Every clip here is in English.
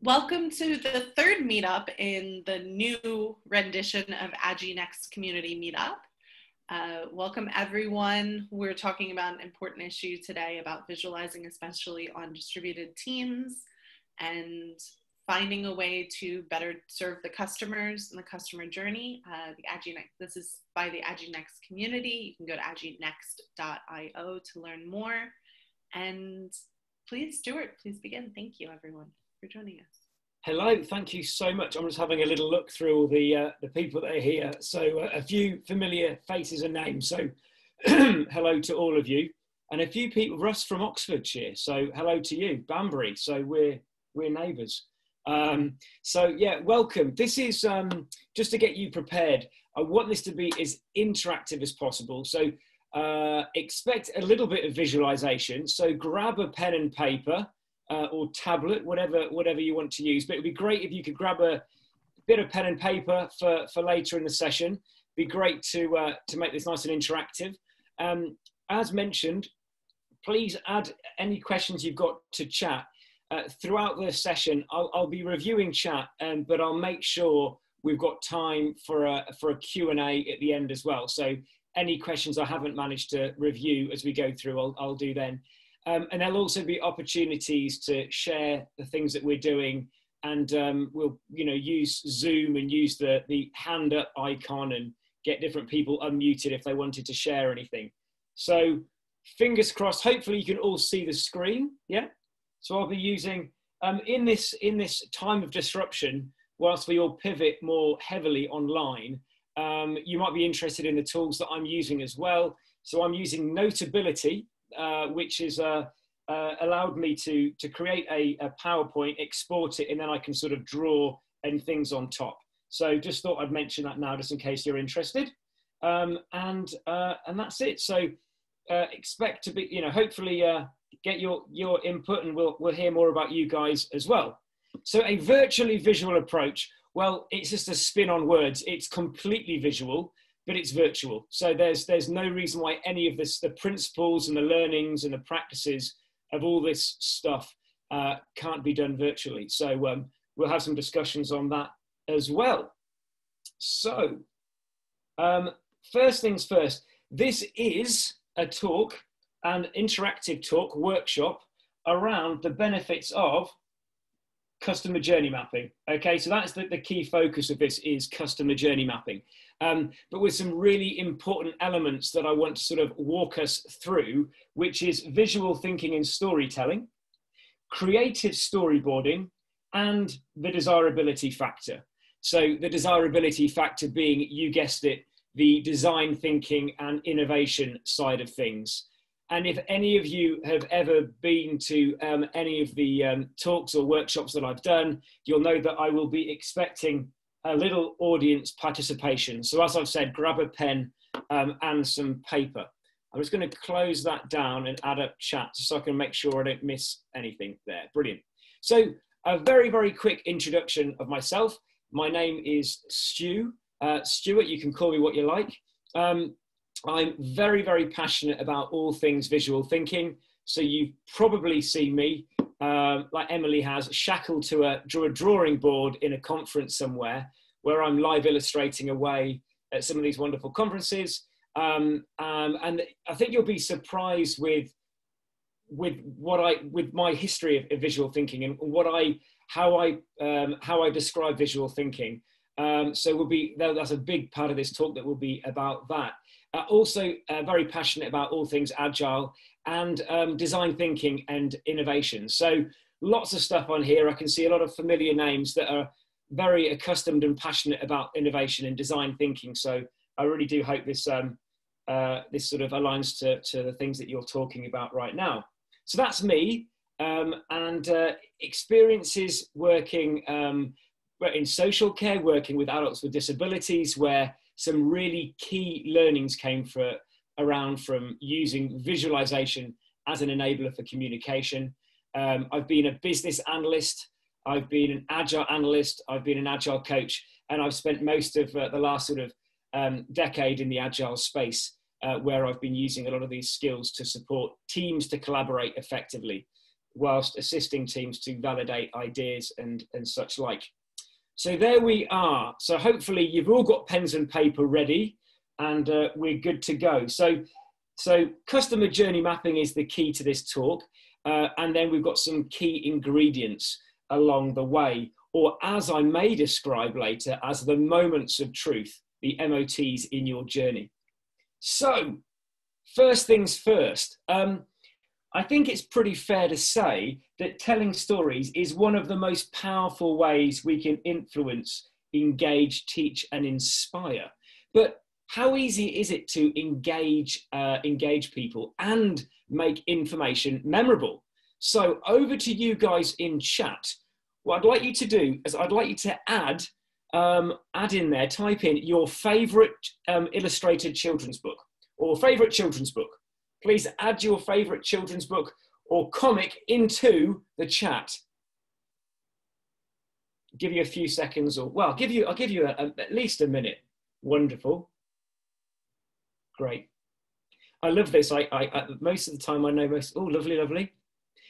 Welcome to the third meetup in the new rendition of Agile Next Community Meetup. Welcome everyone. We're talking about an important issue today about visualizing, especially on distributed teams, and finding a way to better serve the customers and the customer journey. This is by the Agile Next community. You can go to agilenext.io to learn more. And please, Stuart, please begin. Thank you, everyone, for joining us. Hello, thank you so much. I'm just having a little look through all the people that are here. So a few familiar faces and names. So hello to all of you. And a few people, Russ from Oxfordshire. So hello to you, Banbury. So we're neighbours. So yeah, welcome. This is just to get you prepared. I want this to be as interactive as possible. So expect a little bit of visualization. So grab a pen and paper. Or tablet, whatever you want to use. But it'd be great if you could grab a bit of pen and paper for later in the session. It'd be great to make this nice and interactive. As mentioned, please add any questions you've got to chat. Throughout the session, I'll be reviewing chat, but I'll make sure we've got time for a Q&A at the end as well. So any questions I haven't managed to review as we go through, I'll do then. And there'll also be opportunities to share the things that we're doing, and we'll use Zoom and use the hand up icon and get different people unmuted if they wanted to share anything. So fingers crossed, hopefully you can all see the screen. Yeah. So I'll be using in this time of disruption, whilst we all pivot more heavily online, you might be interested in the tools that I'm using as well. So I'm using Notability, which is allowed me to create a PowerPoint, export it, and then I can sort of draw and things on top. So just thought I'd mention that now, just in case you're interested. And that's it. So expect to be, hopefully get your input, and we'll hear more about you guys as well. So a virtually visual approach. Well, it's just a spin on words. It's completely visual, but it's virtual. So there's no reason why any of this, the principles and the learnings and the practices of all this stuff can't be done virtually. So we'll have some discussions on that as well. So first things first, this is a talk, an interactive talk workshop around the benefits of customer journey mapping. Okay, so that's the key focus of this, is customer journey mapping. But with some really important elements that I want to sort of walk us through, which is visual thinking and storytelling, creative storyboarding, and the desirability factor. So the desirability factor being, you guessed it, the design thinking and innovation side of things. And if any of you have ever been to any of the talks or workshops that I've done, you'll know that I will be expecting a little audience participation. So as I've said, grab a pen and some paper. I'm just going to close that down and add up chat so I can make sure I don't miss anything there. Brilliant. So a very, very quick introduction of myself. My name is Stu. Stuart, you can call me what you like. I'm very, very passionate about all things visual thinking. So you've probably seen me, like Emily has, shackled to a drawing board in a conference somewhere where I'm live illustrating away at some of these wonderful conferences. And I think you'll be surprised with my history of visual thinking and how I describe visual thinking. So that's a big part of this talk that will be about that. Also very passionate about all things Agile and design thinking and innovation. So lots of stuff on here. I can see a lot of familiar names that are very accustomed and passionate about innovation and design thinking. So I really do hope this sort of aligns to the things that you're talking about right now. So that's me, and experiences working in social care, working with adults with disabilities, where some really key learnings came around from using visualization as an enabler for communication. I've been a business analyst, I've been an Agile analyst, I've been an Agile coach, and I've spent most of the last sort of decade in the Agile space, where I've been using a lot of these skills to support teams to collaborate effectively. whilst assisting teams to validate ideas and such like. So there we are. So hopefully you've all got pens and paper ready, and we're good to go. So customer journey mapping is the key to this talk. And then we've got some key ingredients along the way, or as I may describe later, as the moments of truth, the MOTs in your journey. So first things first, I think it's pretty fair to say that telling stories is one of the most powerful ways we can influence, engage, teach, and inspire. But how easy is it to engage people and make information memorable? So over to you guys in chat. What I'd like you to do is I'd like you to add in there, type in your favorite illustrated children's book or favorite children's book. Please add your favorite children's book or comic into the chat. Give you a few seconds, or well, I'll give you at least a minute. Wonderful. Great. I love this. I most of the time I know most. Oh, lovely, lovely.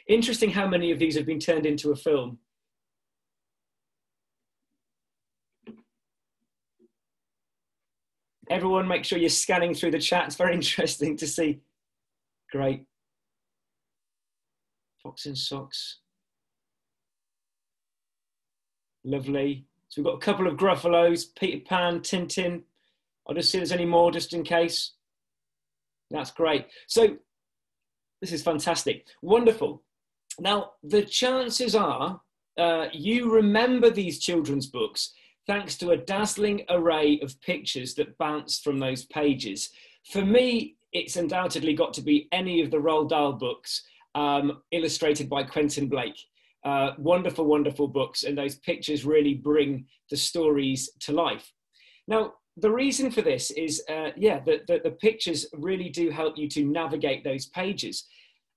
Interesting how many of these have been turned into a film. Everyone, make sure you're scanning through the chat. It's very interesting to see. Great. Fox in Socks. Lovely. So we've got a couple of Gruffalos, Peter Pan, Tintin. I'll just see if there's any more just in case. That's great. So this is fantastic. Wonderful. Now, the chances are you remember these children's books thanks to a dazzling array of pictures that bounce from those pages. For me, it's undoubtedly got to be any of the Roald Dahl books illustrated by Quentin Blake. Wonderful, wonderful books, and those pictures really bring the stories to life. Now, the reason for this is, the pictures really do help you to navigate those pages.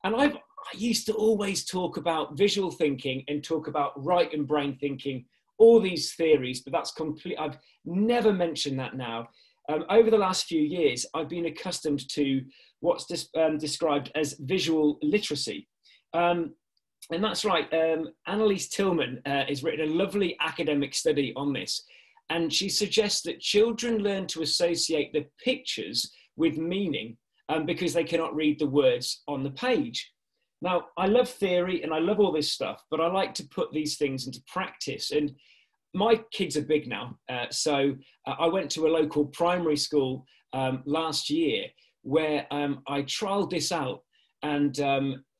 And I used to always talk about visual thinking and talk about right and brain thinking, all these theories, but that's complete. I've never mentioned that now. Over the last few years, I've been accustomed to what's described as visual literacy. And that's right, Anneliese Tillman has written a lovely academic study on this. And she suggests that children learn to associate the pictures with meaning because they cannot read the words on the page. Now, I love theory and I love all this stuff, but I like to put these things into practice. And my kids are big now. So I went to a local primary school last year where I trialed this out. And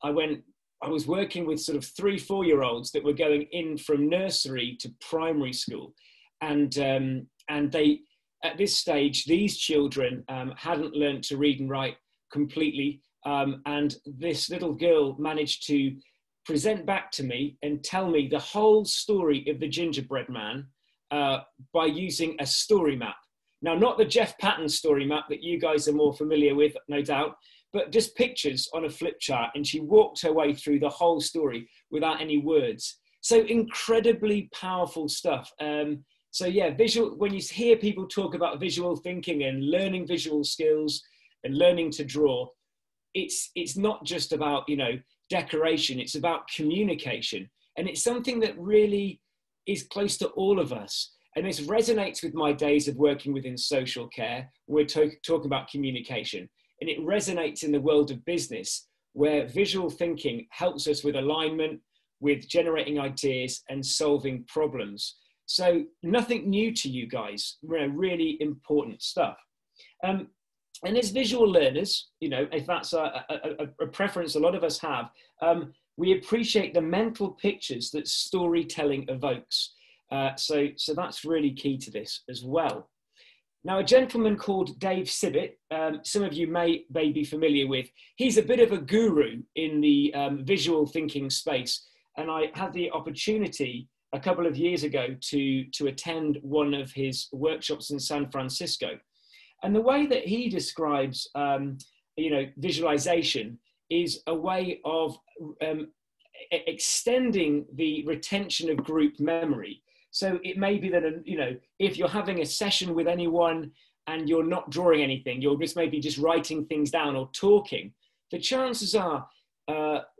I was working with sort of 3-4-year-olds that were going in from nursery to primary school. And they, at this stage, these children hadn't learned to read and write completely. And this little girl managed to present back to me and tell me the whole story of the gingerbread man by using a story map. Now, not the Jeff Patton story map that you guys are more familiar with, no doubt, but just pictures on a flip chart. And she walked her way through the whole story without any words. So incredibly powerful stuff. So yeah, visual, when you hear people talk about visual thinking and learning visual skills and learning to draw, it's not just about, you know, decoration, it's about communication. And it's something that really is close to all of us. And this resonates with my days of working within social care. We're talking about communication. And it resonates in the world of business, where visual thinking helps us with alignment, with generating ideas and solving problems. So nothing new to you guys, really important stuff. And as visual learners, you know, if that's a preference a lot of us have, we appreciate the mental pictures that storytelling evokes. So that's really key to this as well. Now, a gentleman called Dave Sibbett, some of you may be familiar with, he's a bit of a guru in the visual thinking space. And I had the opportunity a couple of years ago to attend one of his workshops in San Francisco. And the way that he describes, you know, visualization is a way of extending the retention of group memory. So it may be that, you know, if you're having a session with anyone and you're not drawing anything, you're just maybe just writing things down or talking, the chances are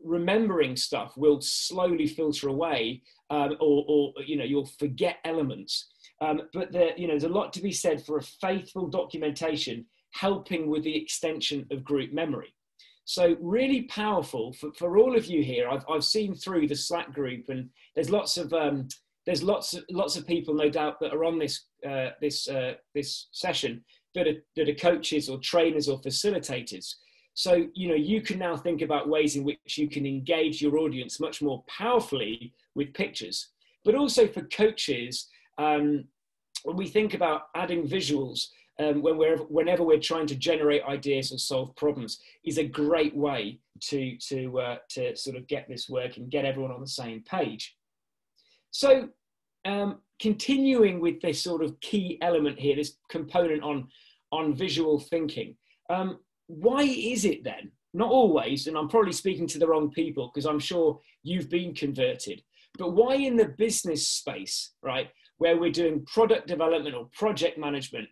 remembering stuff will slowly filter away, or you'll forget elements. But there's a lot to be said for a faithful documentation helping with the extension of group memory. So really powerful for all of you here. I've seen through the Slack group, and there's lots of people, no doubt, that are on this session that are coaches or trainers or facilitators. So you can now think about ways in which you can engage your audience much more powerfully with pictures. But also for coaches, when we think about adding visuals, whenever we're trying to generate ideas or solve problems, is a great way to sort of get this working, get everyone on the same page. So continuing with this sort of key element here, this component on visual thinking, why is it then, not always, and I'm probably speaking to the wrong people because I'm sure you've been converted, but why in the business space, right, where we're doing product development or project management,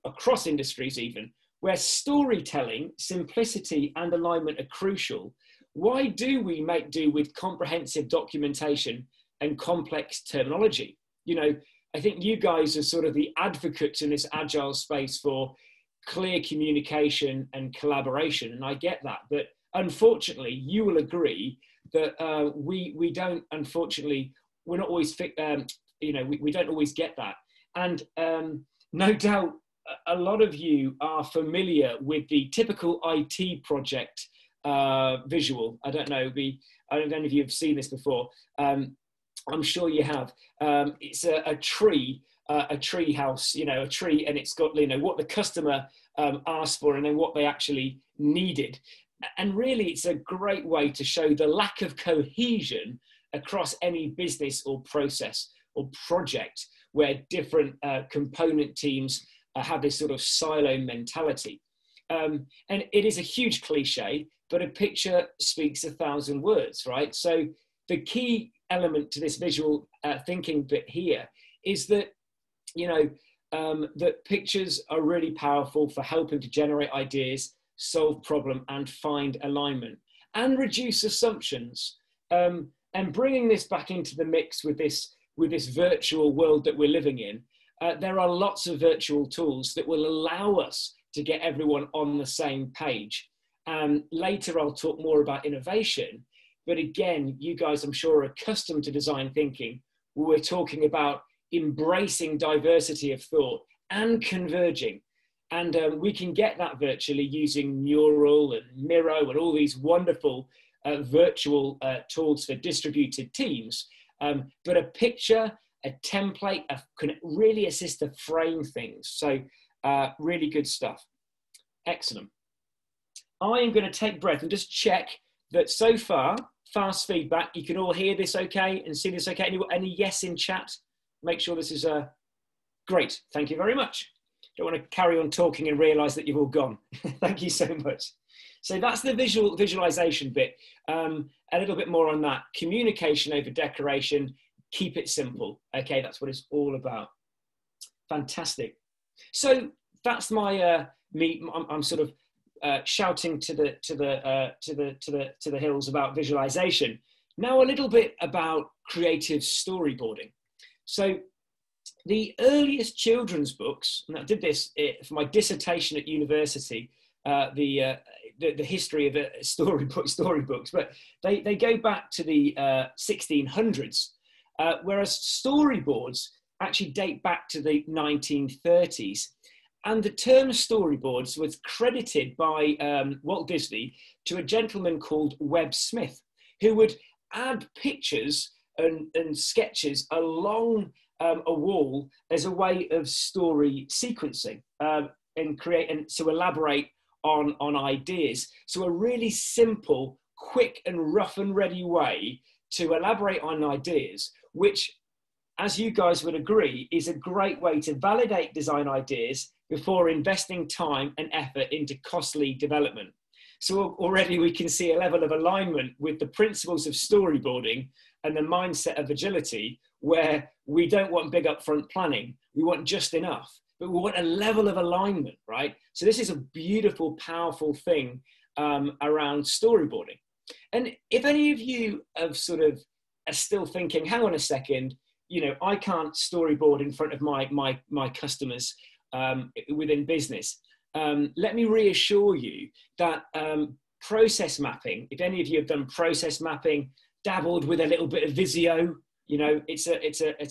across industries even, where storytelling, simplicity and alignment are crucial, why do we make do with comprehensive documentation and complex terminology? I think you guys are sort of the advocates in this agile space for clear communication and collaboration, and I get that, but unfortunately you will agree that we don't, unfortunately, we're not always we don't always get that. And no doubt a lot of you are familiar with the typical IT project visual. I don't know if you've seen this before. I'm sure you have. It's a tree house, a tree, and it's got, what the customer asked for and then what they actually needed. And really, it's a great way to show the lack of cohesion across any business or process or project where different component teams have this sort of silo mentality. And it is a huge cliche, but a picture speaks 1,000 words, right? So the key element to this visual thinking bit here is that, that pictures are really powerful for helping to generate ideas, solve problem, and find alignment, and reduce assumptions. And bringing this back into the mix with this virtual world that we're living in, there are lots of virtual tools that will allow us to get everyone on the same page. Later, I'll talk more about innovation. But again, you guys, I'm sure, are accustomed to design thinking. We're talking about embracing diversity of thought and converging. And we can get that virtually using Mural and Miro and all these wonderful virtual tools for distributed teams. But a picture, a template can really assist to frame things. So really good stuff. Excellent. I am going to take breath and just check that so far, fast feedback, you can all hear this okay and see this okay. Any yes in chat? Make sure this is great. Thank you very much. Don't want to carry on talking and realize that you've all gone. Thank you so much. So that's the visualization bit. A little bit more on that. Communication over decoration. Keep it simple. Okay, that's what it's all about. Fantastic. So that's my me. I'm sort of shouting to the hills about visualization. Now a little bit about creative storyboarding. So the earliest children's books, and I did this for my dissertation at university, the history of storybooks, but they go back to the 1600s, whereas storyboards actually date back to the 1930s. And the term storyboards was credited by Walt Disney to a gentleman called Webb Smith, who would add pictures and sketches along a wall as a way of story sequencing and to elaborate on ideas. So a really simple, quick and rough and ready way to elaborate on ideas, which, as you guys would agree, is a great way to validate design ideas before investing time and effort into costly development. So already we can see a level of alignment with the principles of storyboarding and the mindset of agility, where we don't want big upfront planning, we want just enough, but we want a level of alignment, right? So this is a beautiful, powerful thing around storyboarding. And if any of you have sort of are still thinking, hang on a second, you know, I can't storyboard in front of my customers within business. Let me reassure you that process mapping, if any of you have done process mapping, dabbled with a little bit of Visio, you know, it's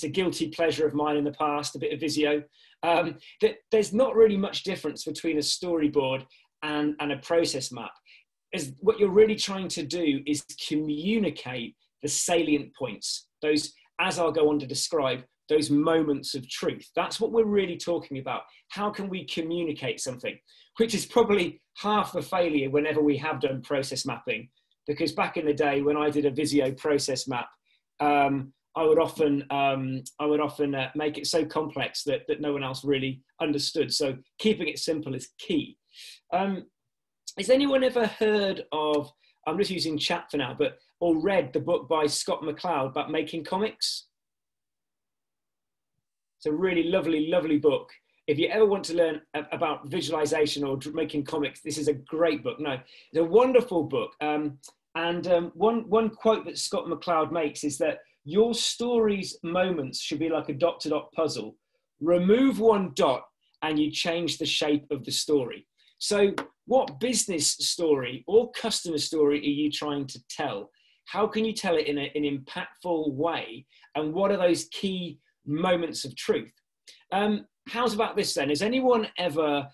a guilty pleasure of mine in the past, a bit of Visio, that there's not really much difference between a storyboard and a process map. Is what you're really trying to do is communicate the salient points, those, as I'll go on to describe, those moments of truth. That's what we're really talking about. How can we communicate something? Which is probably half the failure whenever we have done process mapping. Because back in the day when I did a Visio process map, I would often make it so complex that no one else really understood. So keeping it simple is key. Has anyone ever heard of, I'm just using chat for now, but or read the book by Scott McCloud about making comics? It's a really lovely, lovely book. If you ever want to learn about visualization or making comics, this is a great book. No, it's a wonderful book. One quote that Scott McCloud makes is that your story's moments should be like a dot-to-dot puzzle. Remove one dot and you change the shape of the story. So what business story or customer story are you trying to tell? How can you tell it in an impactful way? And what are those key moments of truth? How's about this then? Has anyone ever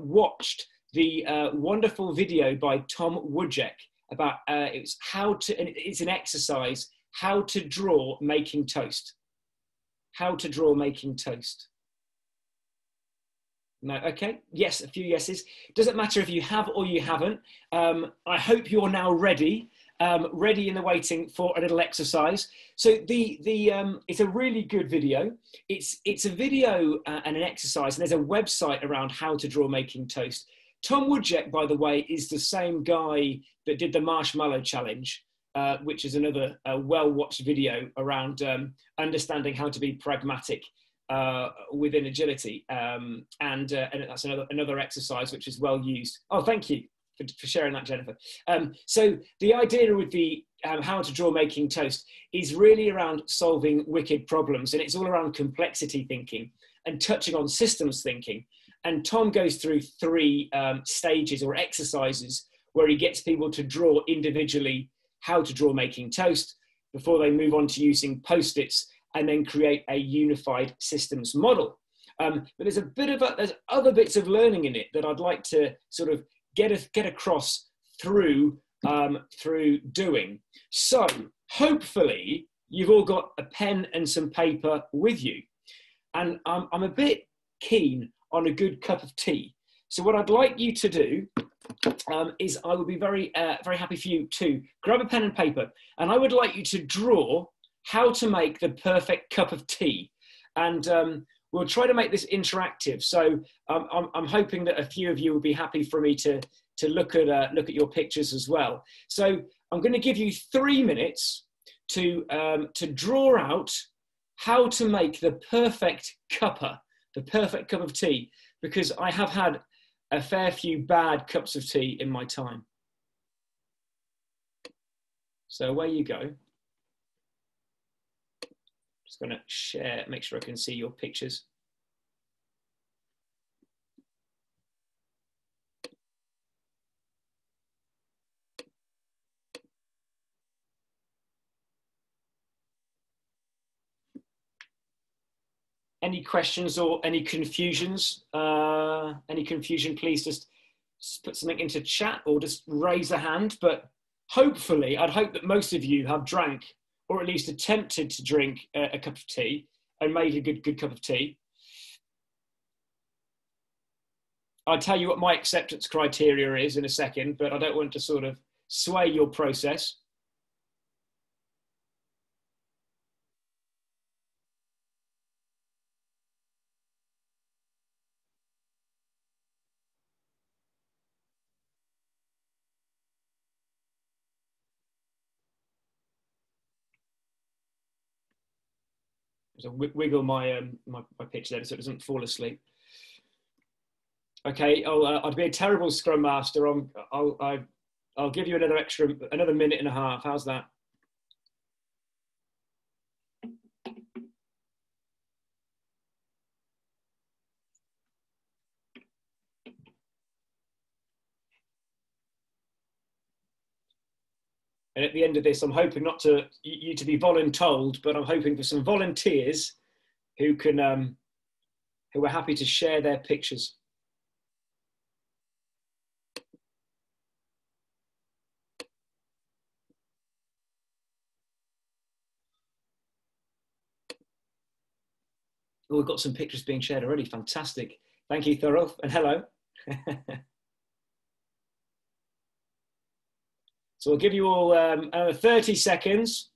watched the wonderful video by Tom Wojcik about it's how to, and it's an exercise, how to draw making toast. How to draw making toast. No, okay, yes, a few yeses. Doesn't matter if you have or you haven't. I hope you're now ready, ready in the waiting for a little exercise. So it's a really good video. It's a video and an exercise, and there's a website around how to draw making toast. Tom Wojcik, by the way, is the same guy that did the Marshmallow Challenge, which is another well-watched video around understanding how to be pragmatic within agility, and that's another exercise which is well used. Oh, thank you for sharing that, Jennifer. So the idea with the how to draw making toast is really around solving wicked problems, and it's all around complexity thinking and touching on systems thinking. And Tom goes through three stages or exercises where he gets people to draw individually how to draw making toast before they move on to using Post-its and then create a unified systems model. But there's there's other bits of learning in it that I'd like to sort of get across through doing. So hopefully you've all got a pen and some paper with you. And I'm a bit keen on a good cup of tea. So what I'd like you to do is I would be very happy for you to grab a pen and paper, and I would like you to draw how to make the perfect cup of tea. And we'll try to make this interactive. So I'm hoping that a few of you will be happy for me to look at your pictures as well. So I'm going to give you 3 minutes to draw out how to make the perfect cuppa, the perfect cup of tea, because I have had a fair few bad cups of tea in my time. So away you go. Just going to share, make sure I can see your pictures. Any questions or any confusions? Any confusion, please just put something into chat or just raise a hand. But hopefully, I'd hope that most of you have drank or at least attempted to drink a cup of tea and made a good cup of tea. I'll tell you what my acceptance criteria is in a second, but I don't want to sort of sway your process. So wiggle my picture there so it doesn't fall asleep. Okay, I'd be a terrible scrum master. I'll give you another minute and a half. How's that? And at the end of this, I'm hoping not to you to be voluntold, but I'm hoping for some volunteers who can who are happy to share their pictures. Oh, we've got some pictures being shared already. Fantastic. Thank you, Thurl, and hello. So I'll give you all 30 seconds.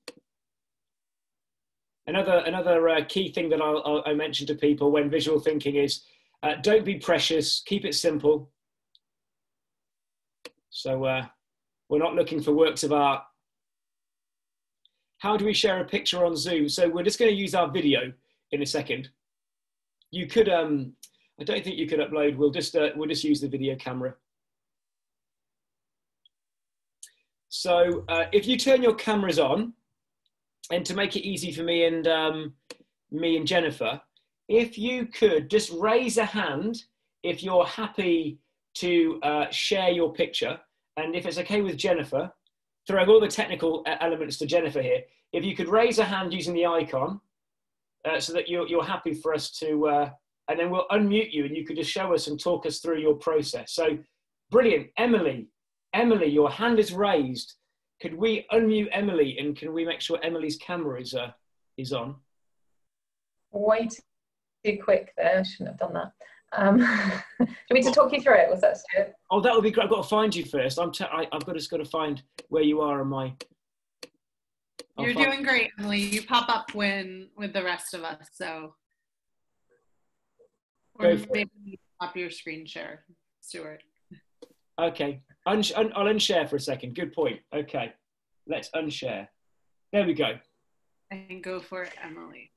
Another key thing that I mention to people when visual thinking is don't be precious, keep it simple. So we're not looking for works of art. How do we share a picture on Zoom? So we're just going to use our video in a second. You could, I don't think you could upload. We'll just use the video camera. So if you turn your cameras on, and to make it easy for me and Jennifer, if you could just raise a hand if you're happy to share your picture, and if it's okay with Jennifer, throwing all the technical elements to Jennifer here, if you could raise a hand using the icon so that you're happy for us to, and then we'll unmute you and you could just show us and talk us through your process. So brilliant. Emily, your hand is raised. Could we unmute Emily and can we make sure Emily's camera is on? Way too quick there, I shouldn't have done that. Do you want me to talk you through it? Was that Stuart? Oh, that would be great. I've got to find you first. I've just got to find where you are on my... You're doing great, Emily. You pop up with the rest of us, so... Or maybe you pop your screen share, Stuart. Okay. I'll unshare for a second. Good point. Okay. Let's unshare. There we go. And go for it, Emily.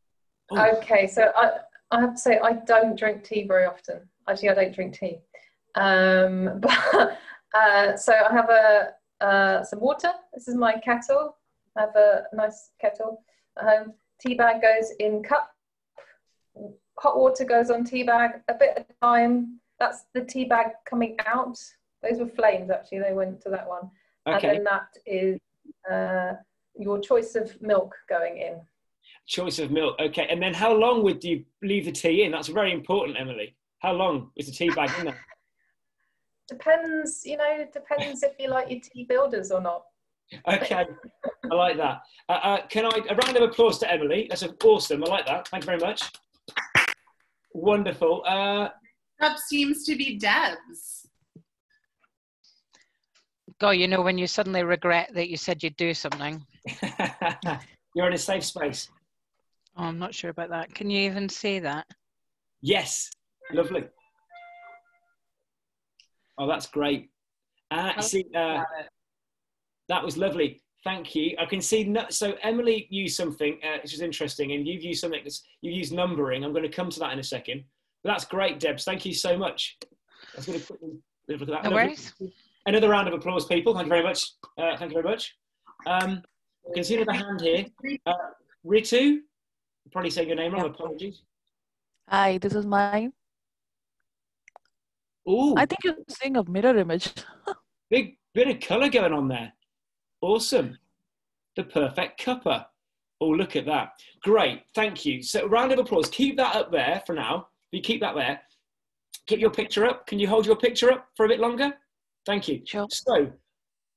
Oh. Okay, so I have to say I don't drink tea very often. Actually, I don't drink tea. But so I have some water. This is my kettle. I have a nice kettle. Tea bag goes in cup. Hot water goes on tea bag. A bit of time. That's the tea bag coming out. Those were flames, actually. They went to that one. Okay. And then that is your choice of milk going in. Choice of milk. Okay. And then how long would you leave the tea in? That's very important, Emily. How long is the tea bag in there? Depends, depends if you like your tea builders or not. Okay. I like that. Can I, a round of applause to Emily. That's awesome. I like that. Thank you very much. Wonderful. Up seems to be Deb's. God, when you suddenly regret that you said you'd do something. You're in a safe space. Oh, I'm not sure about that. Can you even see that? Yes. Lovely. Oh, that's great. That was lovely. Thank you. I can see. So Emily used something which is interesting, and you've used something you've used numbering. I'm going to come to that in a second. But that's great, Debs. Thank you so much. I was going to quickly look at that. No worries. Another round of applause, people. Thank you very much. Thank you very much. I can see another hand here. Ritu, probably saying your name wrong. Apologies. Hi, this is mine. Ooh. I think you're seeing a mirror image. Big bit of colour going on there. Awesome. The perfect cuppa. Oh, look at that. Great. Thank you. So round of applause. Keep that up there for now. If you keep that there. Keep your picture up. Can you hold your picture up for a bit longer? Thank you. Sure. So,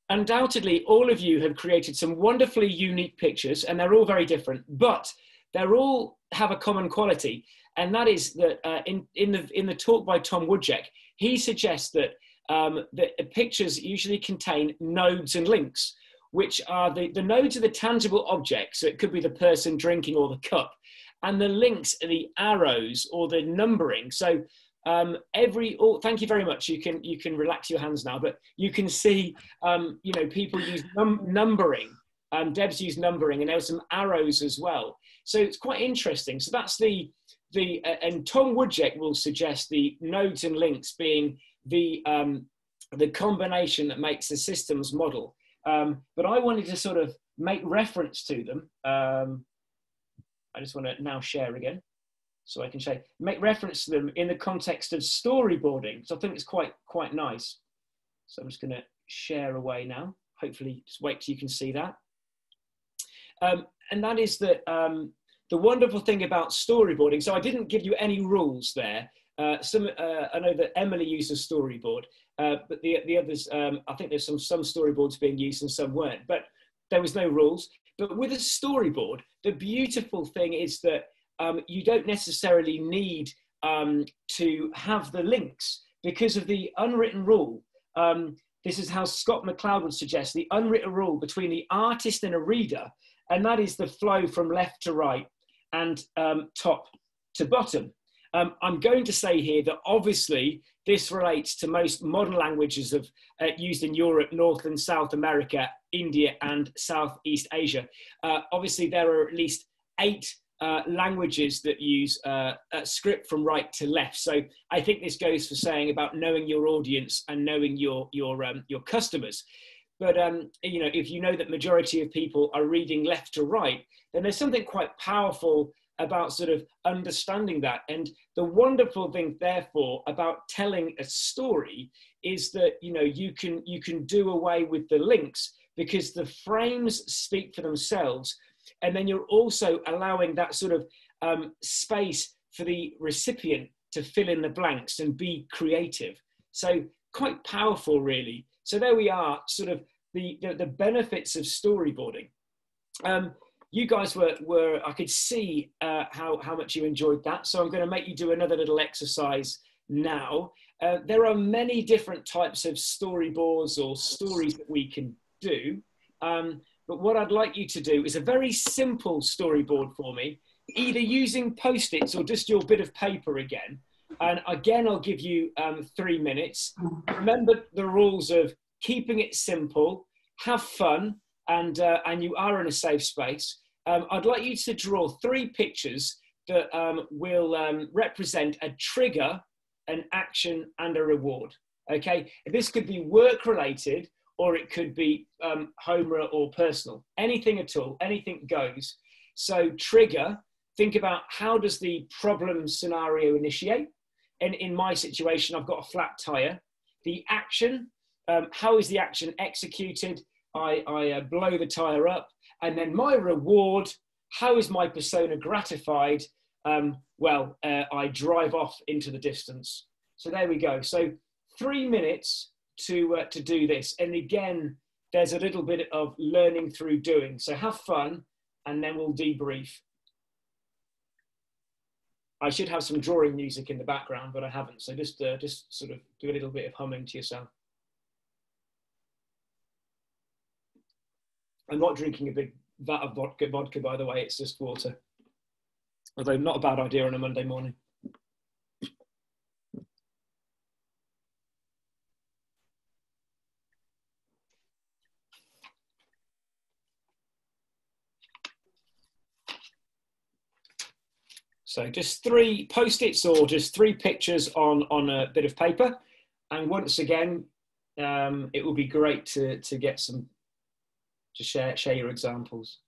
undoubtedly, all of you have created some wonderfully unique pictures, and they're all very different, but they all have a common quality, and that is that in the talk by Tom Woodjack, he suggests that the pictures usually contain nodes and links, which are the nodes are the tangible objects, so it could be the person drinking or the cup, and the links are the arrows or the numbering. So thank you very much. You can relax your hands now, but you can see, people use numbering. Deb's used numbering, and there were some arrows as well. So it's quite interesting. So that's and Tom Woodjack will suggest the nodes and links being the the combination that makes the systems model. But I wanted to sort of make reference to them. I just want to now share again, so I can make reference to them in the context of storyboarding. So I think it's quite nice. So I'm just going to share away now. Hopefully, just wait till you can see that. And that is that the wonderful thing about storyboarding. So I didn't give you any rules there. I know that Emily used a storyboard, but the others, I think there's some storyboards being used and some weren't. But there was no rules. But with a storyboard, the beautiful thing is that you don't necessarily need to have the links because of the unwritten rule. This is how Scott McCloud would suggest, the unwritten rule between the artist and a reader, and that is the flow from left to right and top to bottom. I'm going to say here that obviously this relates to most modern languages used in Europe, North and South America, India and Southeast Asia. Obviously there are at least 8 languages that use a script from right to left. So I think this goes for saying about knowing your audience and knowing your customers. But you know, if you know that majority of people are reading left to right, then there's something quite powerful about sort of understanding that. And the wonderful thing, therefore, about telling a story is that, you know, you can do away with the links because the frames speak for themselves. And then you're also allowing that sort of space for the recipient to fill in the blanks and be creative. So quite powerful, really. So there we are, sort of the benefits of storyboarding. You guys were I could see how much you enjoyed that. So I'm going to make you do another little exercise now. There are many different types of storyboards or stories that we can do. But what I'd like you to do is a very simple storyboard for me, either using Post-its or just your bit of paper again. And again, I'll give you 3 minutes. Remember the rules of keeping it simple, have fun, and you are in a safe space. I'd like you to draw 3 pictures that will represent a trigger, an action, and a reward. Okay, this could be work-related, or it could be home or personal. Anything at all, anything goes. So trigger, think about how does the problem scenario initiate? And in my situation, I've got a flat tire. The action, how is the action executed? I blow the tire up. And then my reward, how is my persona gratified? I drive off into the distance. So there we go. So 3 minutes to do this. And again, there's a little bit of learning through doing. So have fun, and then we'll debrief. I should have some drawing music in the background, but I haven't. So just sort of do a little bit of humming to yourself. I'm not drinking a big vat of vodka, by the way. It's just water. Although not a bad idea on a Monday morning. So just 3 Post-its or just 3 pictures on a bit of paper. And once again, it will be great to get some, to share your examples.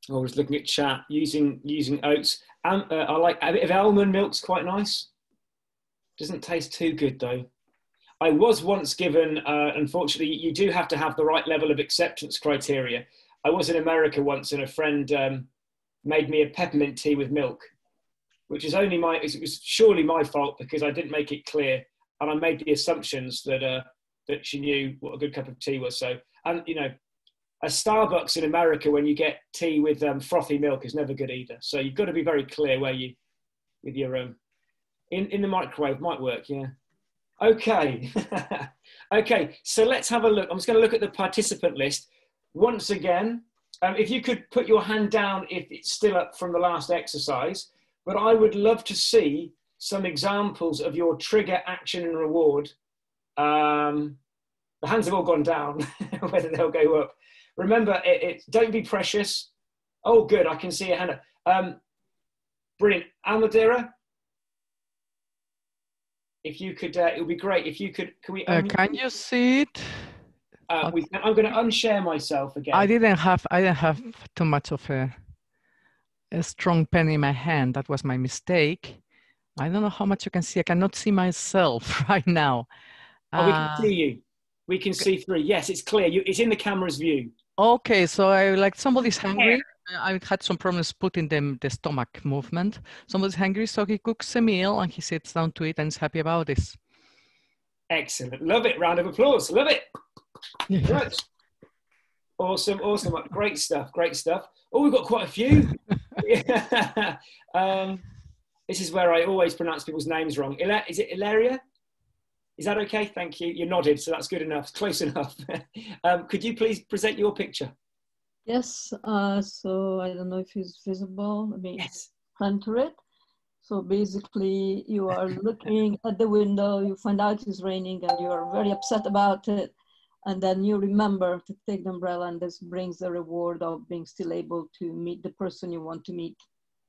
I was looking at chat, using oats. I like a bit of almond milk's quite nice. Doesn't taste too good though. I was once given, unfortunately, you do have to have the right level of acceptance criteria. I was in America once and a friend made me a peppermint tea with milk, which is only it was surely my fault because I didn't make it clear. And I made the assumptions that she knew what a good cup of tea was. So, and you know, a Starbucks in America when you get tea with frothy milk is never good either. So you've got to be very clear where you, with your in the microwave might work, yeah. Okay, okay. So let's have a look. I'm just going to look at the participant list once again. If you could put your hand down if it's still up from the last exercise, but I would love to see some examples of your trigger, action, and reward. The hands have all gone down, whether they'll go up. Remember, don't be precious. Oh, good, I can see a hand up. Brilliant. Almadera, if you could, it would be great if you could, can we? Can you see it? I'm going to unshare myself again. I didn't have too much of a strong pen in my hand. That was my mistake. I don't know how much you can see. I cannot see myself right now. Oh, we can see you. We can see through. Yes, it's clear. It's in the camera's view. Okay, so like somebody's hungry. I had some problems putting the stomach movement. Somebody's hungry, so he cooks a meal and he sits down to it and is happy about this. Excellent. Love it. Round of applause. Love it. Good. Awesome. Awesome. Great stuff. Great stuff. Oh, we've got quite a few. This is where I always pronounce people's names wrong. Is it Ilaria? Is that okay? Thank you. You nodded, so that's good enough. Close enough. Could you please present your picture? Yes. So I don't know if it's visible. Let me yes. center it. So basically, you are looking at the window. You find out it's raining, and you are very upset about it. And then you remember to take the umbrella, and this brings the reward of being still able to meet the person you want to meet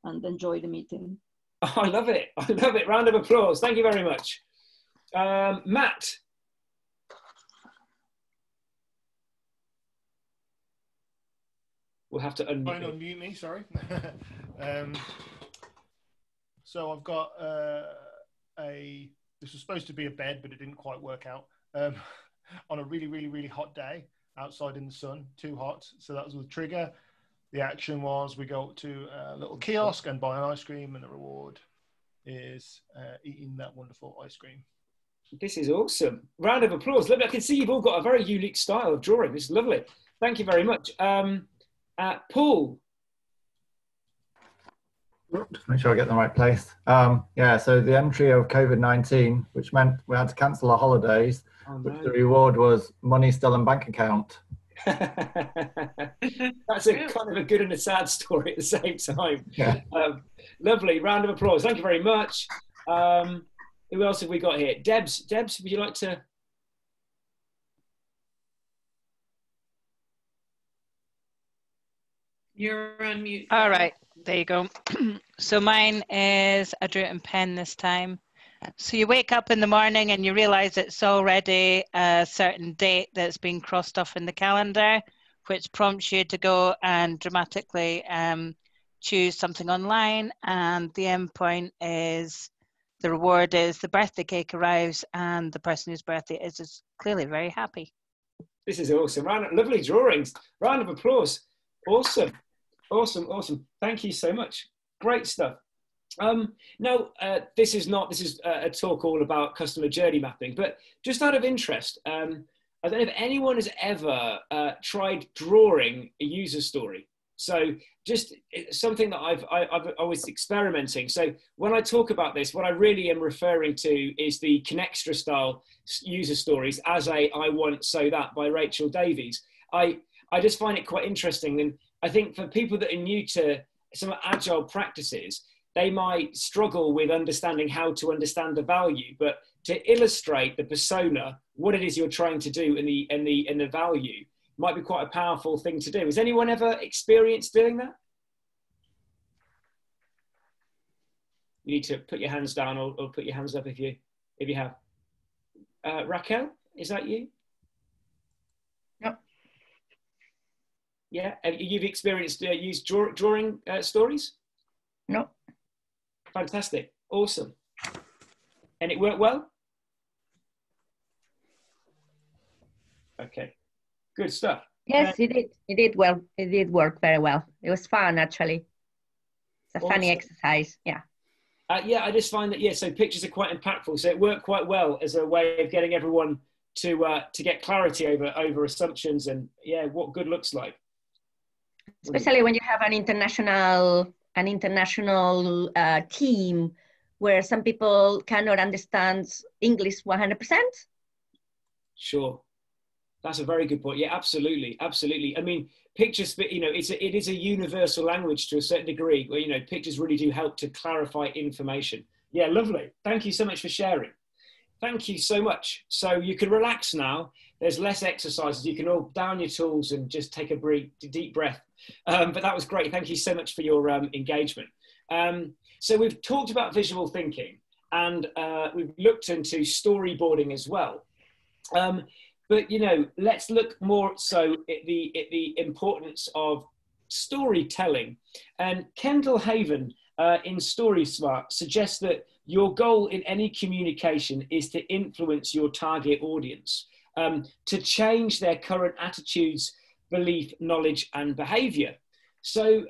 and enjoy the meeting. Oh, I love it. I love it. Round of applause. Thank you very much. Matt. We'll have to unmute me, sorry. So I've got this was supposed to be a bed, but it didn't quite work out. On a really, really, really hot day outside in the sun, too hot. So that was the trigger. The action was we go up to a little kiosk and buy an ice cream, and the reward is eating that wonderful ice cream. This is awesome. Round of applause. Lovely. I can see you've all got a very unique style of drawing. This is lovely. Thank you very much. Paul. Just make sure I get the right place. Yeah, so the entry of COVID-19, which meant we had to cancel our holidays, which the reward was money still in bank account. That's a kind of a good and a sad story at the same time. Yeah. Lovely. Round of applause. Thank you very much. Who else have we got here? Debs, would you like to? You're on mute. All right, there you go. So mine is I drew it in pen this time. So you wake up in the morning and you realize it's already a certain date that's been crossed off in the calendar, which prompts you to go and dramatically choose something online. And the end point is, the reward is the birthday cake arrives and the person whose birthday it is clearly very happy. This is awesome. Lovely drawings. Round of applause. Awesome. Awesome. Awesome. Thank you so much. Great stuff. No, this is a talk all about customer journey mapping, but just out of interest, I don't know if anyone has ever tried drawing a user story. So just something that I've always experimenting. So when I talk about this, what I really am referring to is the Connextra style user stories as I Want So That by Rachel Davies. I just find it quite interesting. And I think for people that are new to some Agile practices, they might struggle with understanding how to understand the value, but to illustrate the persona, what it is you're trying to do in the value might be quite a powerful thing to do. Has anyone ever experienced doing that? You need to put your hands down or put your hands up if you have. Raquel, is that you? Yep. Yeah, and you've experienced used drawing stories? No. Fantastic, awesome. And it worked well? Okay, good stuff. Yes, it did. It did well. It did work very well. It was fun, actually. It's a funny exercise, yeah. Yeah, I just find that, yeah, so pictures are quite impactful. So it worked quite well as a way of getting everyone to get clarity over assumptions and, yeah, what good looks like. Especially when you have an international team where some people cannot understand English 100%. Sure. That's a very good point. Yeah, absolutely. Absolutely. I mean, pictures, you know, it is a universal language to a certain degree where, you know, pictures really do help to clarify information. Yeah, lovely. Thank you so much for sharing. Thank you so much. So you can relax now. There's less exercises. You can all down your tools and just take a deep breath. But that was great. Thank you so much for your engagement. So we've talked about visual thinking and we've looked into storyboarding as well. But, you know, let's look more so at the importance of storytelling. And Kendall Haven in Story Smart suggests that your goal in any communication is to influence your target audience, to change their current attitudes, belief, knowledge, and behavior. So,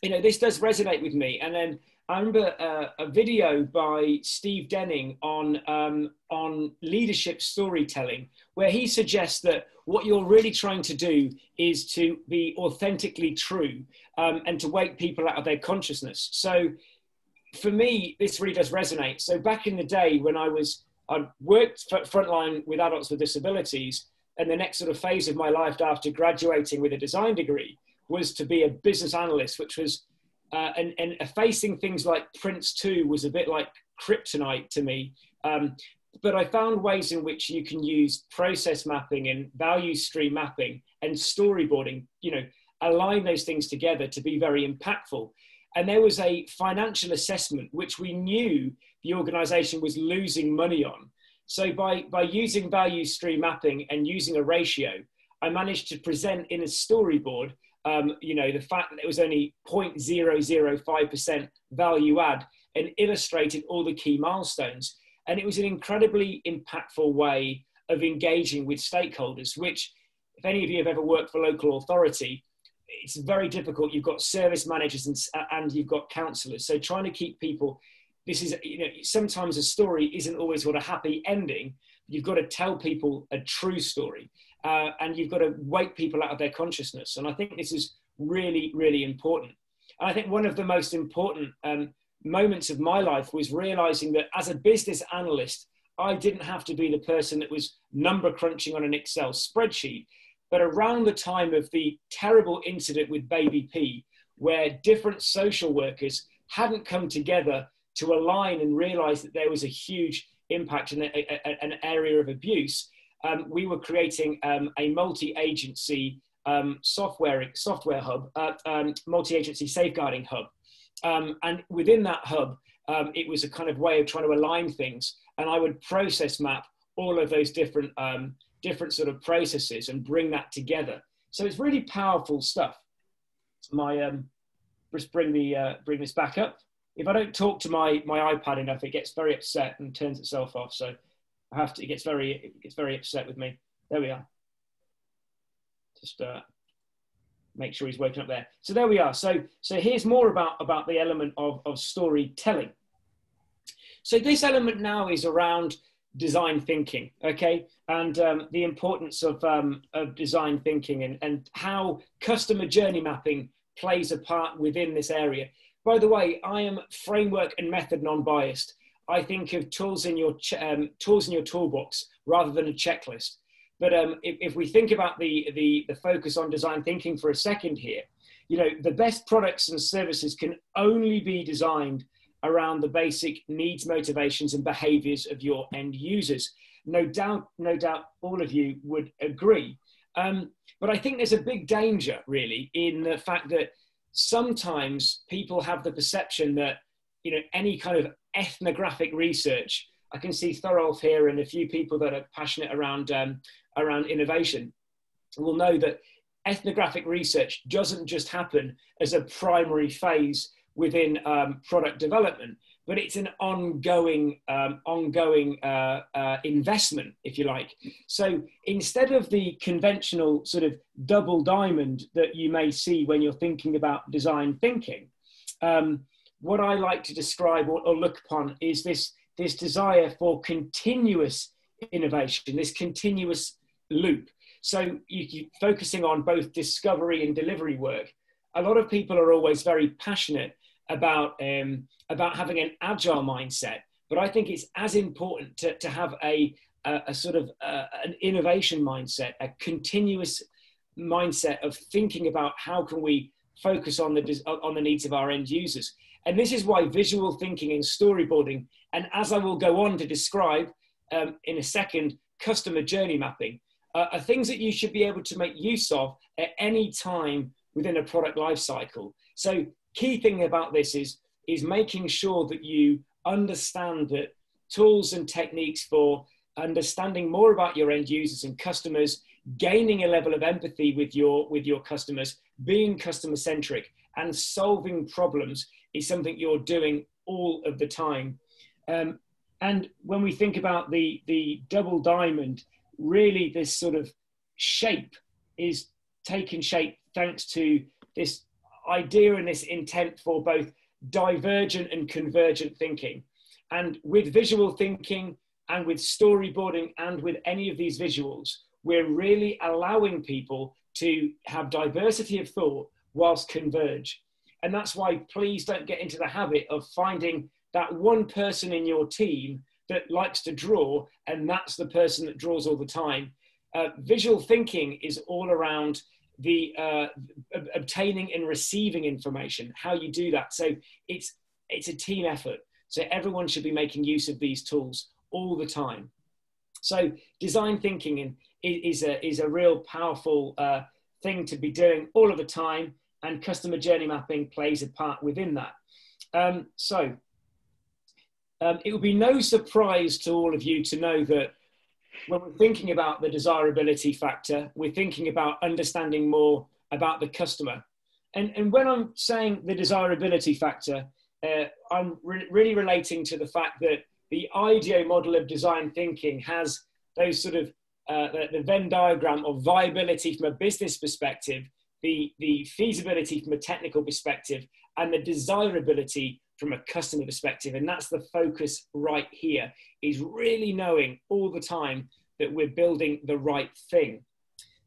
you know, this does resonate with me. And then I remember a video by Steve Denning on leadership storytelling, where he suggests that what you're really trying to do is to be authentically true and to wake people out of their consciousness. So for me, this really does resonate. So back in the day when I worked frontline with adults with disabilities, and the next sort of phase of my life after graduating with a design degree was to be a business analyst, which was and facing things like Prince 2 was a bit like kryptonite to me. But I found ways in which you can use process mapping and value stream mapping and storyboarding, you know, align those things together to be very impactful. And there was a financial assessment, which we knew the organization was losing money on. So by using value stream mapping and using a ratio, I managed to present in a storyboard you know, the fact that it was only 0.005% value add and illustrated all the key milestones. And it was an incredibly impactful way of engaging with stakeholders, which if any of you have ever worked for local authority, it's very difficult. You've got service managers and you've got counsellors. So trying to keep people, this is, you know, sometimes a story isn't always got a happy ending. You've got to tell people a true story. And you've got to wake people out of their consciousness. And I think this is really, really important. And I think one of the most important moments of my life was realizing that as a business analyst, I didn't have to be the person that was number crunching on an Excel spreadsheet. But around the time of the terrible incident with Baby P, where different social workers hadn't come together to align and realize that there was a huge impact in an area of abuse, we were creating a multi-agency software hub, multi-agency safeguarding hub. And within that hub, it was a kind of way of trying to align things. And I would process map all of those different sort of processes and bring that together. So it's really powerful stuff. Just bring this back up. If I don't talk to my iPad enough, it gets very upset and turns itself off. So I have to, it gets very upset with me. There we are. Just make sure he's woken up there. So there we are. So here's more about the element of storytelling. So this element now is around design thinking, okay? And the importance of design thinking and how customer journey mapping plays a part within this area. By the way, I am framework and method non-biased. I think of tools in your toolbox rather than a checklist. But if we think about the focus on design thinking for a second here, you know, the best products and services can only be designed around the basic needs, motivations, and behaviors of your end users. No doubt all of you would agree. But I think there's a big danger really in the fact that sometimes people have the perception that, you know, any kind of ethnographic research, I can see Thorolf here and a few people that are passionate around innovation will know that ethnographic research doesn't just happen as a primary phase within product development, but it's an ongoing investment, if you like. So instead of the conventional sort of double diamond that you may see when you're thinking about design thinking, what I like to describe or look upon is this desire for continuous innovation, this continuous loop. So you focusing on both discovery and delivery work. A lot of people are always very passionate about having an agile mindset, but I think it's as important to have a sort of an innovation mindset, a continuous mindset of thinking about how can we focus on the needs of our end users. And this is why visual thinking and storyboarding, and as I will go on to describe in a second, customer journey mapping, are things that you should be able to make use of at any time within a product lifecycle. So key thing about this is making sure that you understand that tools and techniques for understanding more about your end users and customers, gaining a level of empathy with your customers, being customer centric and solving problems is something you're doing all of the time. And when we think about the double diamond, really this sort of shape is taking shape thanks to this idea and this intent for both divergent and convergent thinking. And with visual thinking and with storyboarding and with any of these visuals, we're really allowing people to have diversity of thought whilst converge. And that's why please don't get into the habit of finding that one person in your team that likes to draw and that's the person that draws all the time. Visual thinking is all around the obtaining and receiving information, how you do that. So it's a team effort. So everyone should be making use of these tools all the time. So design thinking is a real powerful thing to be doing all of the time, and customer journey mapping plays a part within that. It will be no surprise to all of you to know that when we're thinking about the desirability factor, we're thinking about understanding more about the customer. And when I'm saying the desirability factor, I'm really relating to the fact that the IDEO model of design thinking has those sort of the Venn diagram of viability from a business perspective, the feasibility from a technical perspective, and the desirability from a customer perspective. And that's the focus right here, is really knowing all the time that we're building the right thing.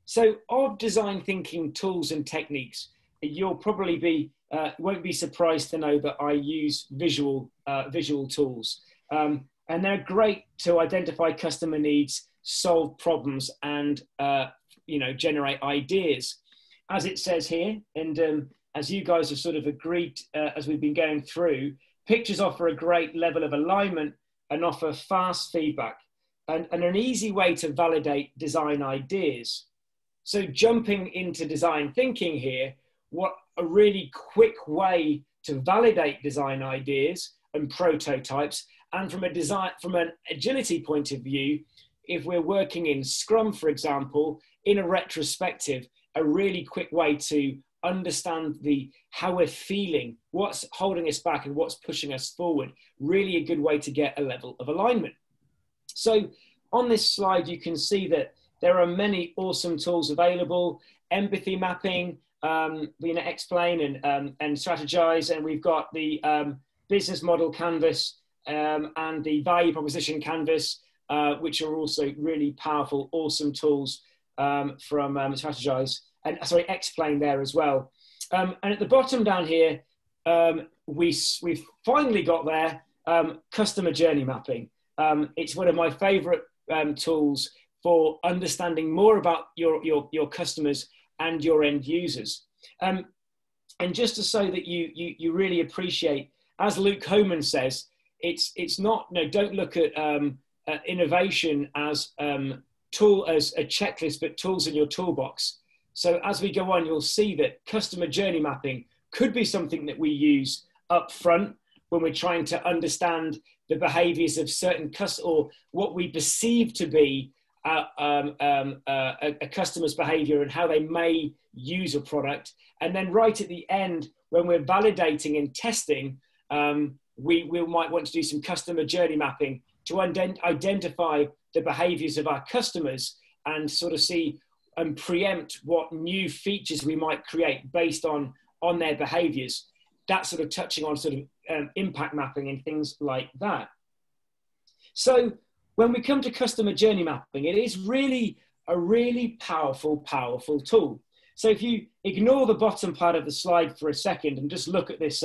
So of design thinking tools and techniques, you'll probably won't be surprised to know that I use visual tools. And they're great to identify customer needs, solve problems, and generate ideas. As it says here, and as you guys have sort of agreed as we've been going through, pictures offer a great level of alignment and offer fast feedback and an easy way to validate design ideas. So jumping into design thinking here, what a really quick way to validate design ideas and prototypes. And from an agility point of view, if we're working in Scrum, for example, in a retrospective, a really quick way to understand how we're feeling, what's holding us back and what's pushing us forward. Really a good way to get a level of alignment. So on this slide, you can see that there are many awesome tools available: empathy mapping, explain and strategize. And we've got the business model canvas and the value proposition canvas, which are also really powerful, awesome tools from strategize. And sorry, explain there as well. And at the bottom down here, we've finally got there, customer journey mapping. It's one of my favorite tools for understanding more about your customers and your end users. And just to so that you really appreciate, as Luke Homan says, it's not, don't look at innovation as a checklist, but tools in your toolbox. So as we go on, you'll see that customer journey mapping could be something that we use up front when we're trying to understand the behaviors of certain customers, or what we perceive to be a customer's behavior and how they may use a product. And then right at the end, when we're validating and testing, we might want to do some customer journey mapping to identify the behaviors of our customers and sort of see and preempt what new features we might create based on their behaviors. That's sort of touching on sort of impact mapping and things like that. So when we come to customer journey mapping, it is really a really powerful tool. So if you ignore the bottom part of the slide for a second and just look at this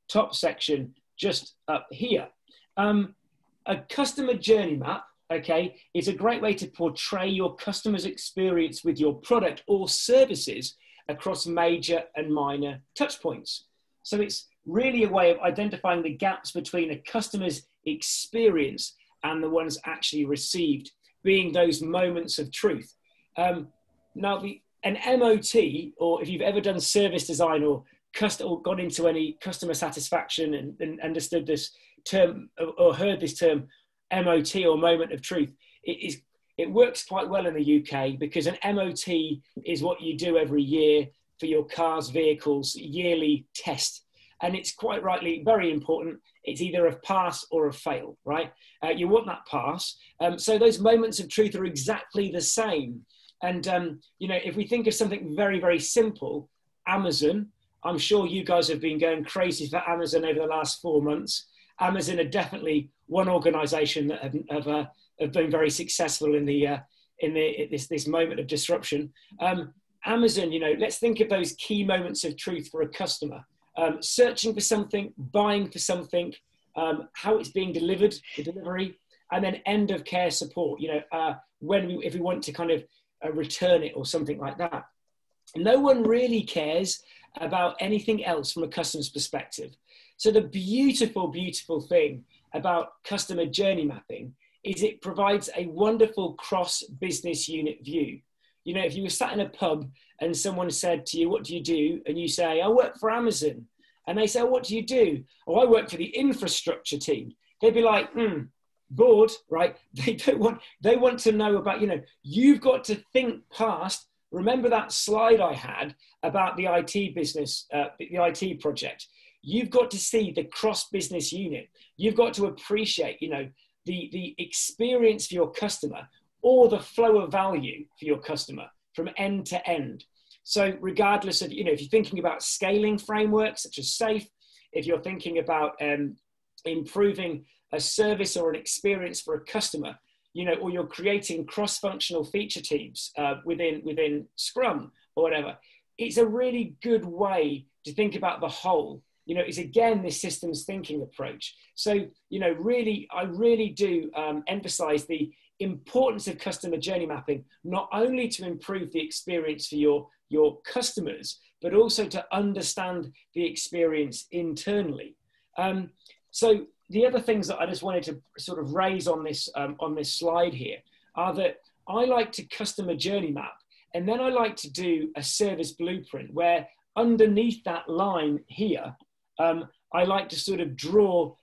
top section just up here, a customer journey map, okay, is a great way to portray your customer's experience with your product or services across major and minor touch points. So it's really a way of identifying the gaps between a customer's experience and the ones actually received, being those moments of truth. Now, an MOT, or if you've ever done service design or gone into any customer satisfaction and understood this term or heard this term MOT or moment of truth, it works quite well in the UK because an MOT is what you do every year for your cars, vehicles, yearly test. And it's quite rightly very important. It's either a pass or a fail, right? You want that pass. So those moments of truth are exactly the same. And, you know, if we think of something very, very simple, Amazon, I'm sure you guys have been going crazy for Amazon over the last 4 months. Amazon are definitely one organization that have been very successful in this moment of disruption. Amazon, you know, let's think of those key moments of truth for a customer. Searching for something, buying for something, how it's being delivered, the delivery, and then end of care support, you know, if we want to kind of return it or something like that. No one really cares about anything else from a customer's perspective. So the beautiful, beautiful thing about customer journey mapping is it provides a wonderful cross-business unit view. You know, if you were sat in a pub and someone said to you, what do you do? And you say, I work for Amazon. And they say, oh, what do you do? Oh, I work for the infrastructure team. They'd be like, bored, right? They want to know about, you know, you've got to think past. Remember that slide I had about the IT business, the IT project. You've got to see the cross-business unit. You've got to appreciate, you know, the experience for your customer or the flow of value for your customer from end to end. So regardless of, you know, if you're thinking about scaling frameworks such as SAFe, if you're thinking about improving a service or an experience for a customer, you know, or you're creating cross-functional feature teams within Scrum or whatever, it's a really good way to think about the whole. You know, it's again this systems thinking approach. So, you know, really, I really do emphasize the importance of customer journey mapping, not only to improve the experience for your customers, but also to understand the experience internally. So the other things that I just wanted to sort of raise on this slide here are that I like to customer journey map, and then I like to do a service blueprint where underneath that line here, I like to sort of draw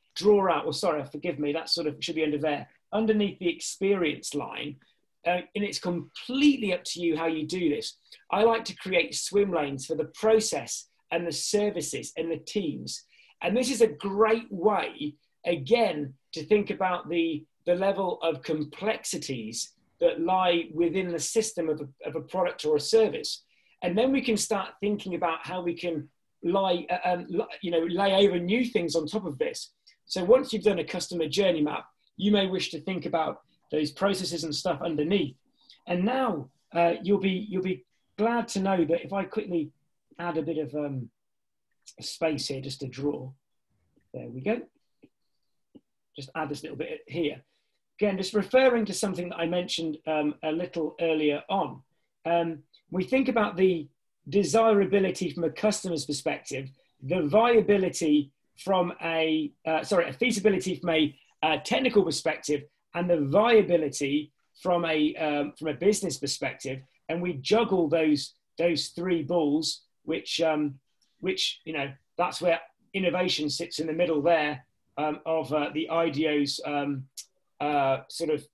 out, well, sorry, forgive me, that sort of should be under there, underneath the experience line, and it's completely up to you how you do this. I like to create swim lanes for the process and the services and the teams. And this is a great way, again, to think about the level of complexities that lie within the system of a product or a service. And then we can start thinking about how we can lay over new things on top of this. So once you've done a customer journey map, you may wish to think about those processes and stuff underneath. And now you'll be glad to know that if I quickly add a bit of space here just to draw, there we go. Just add this little bit here. Again, just referring to something that I mentioned a little earlier on. We think about the desirability from a customer's perspective, the viability from a feasibility from a technical perspective, and the viability from a business perspective, and we juggle those three balls, which you know, that's where innovation sits in the middle there of the IDEO's sort of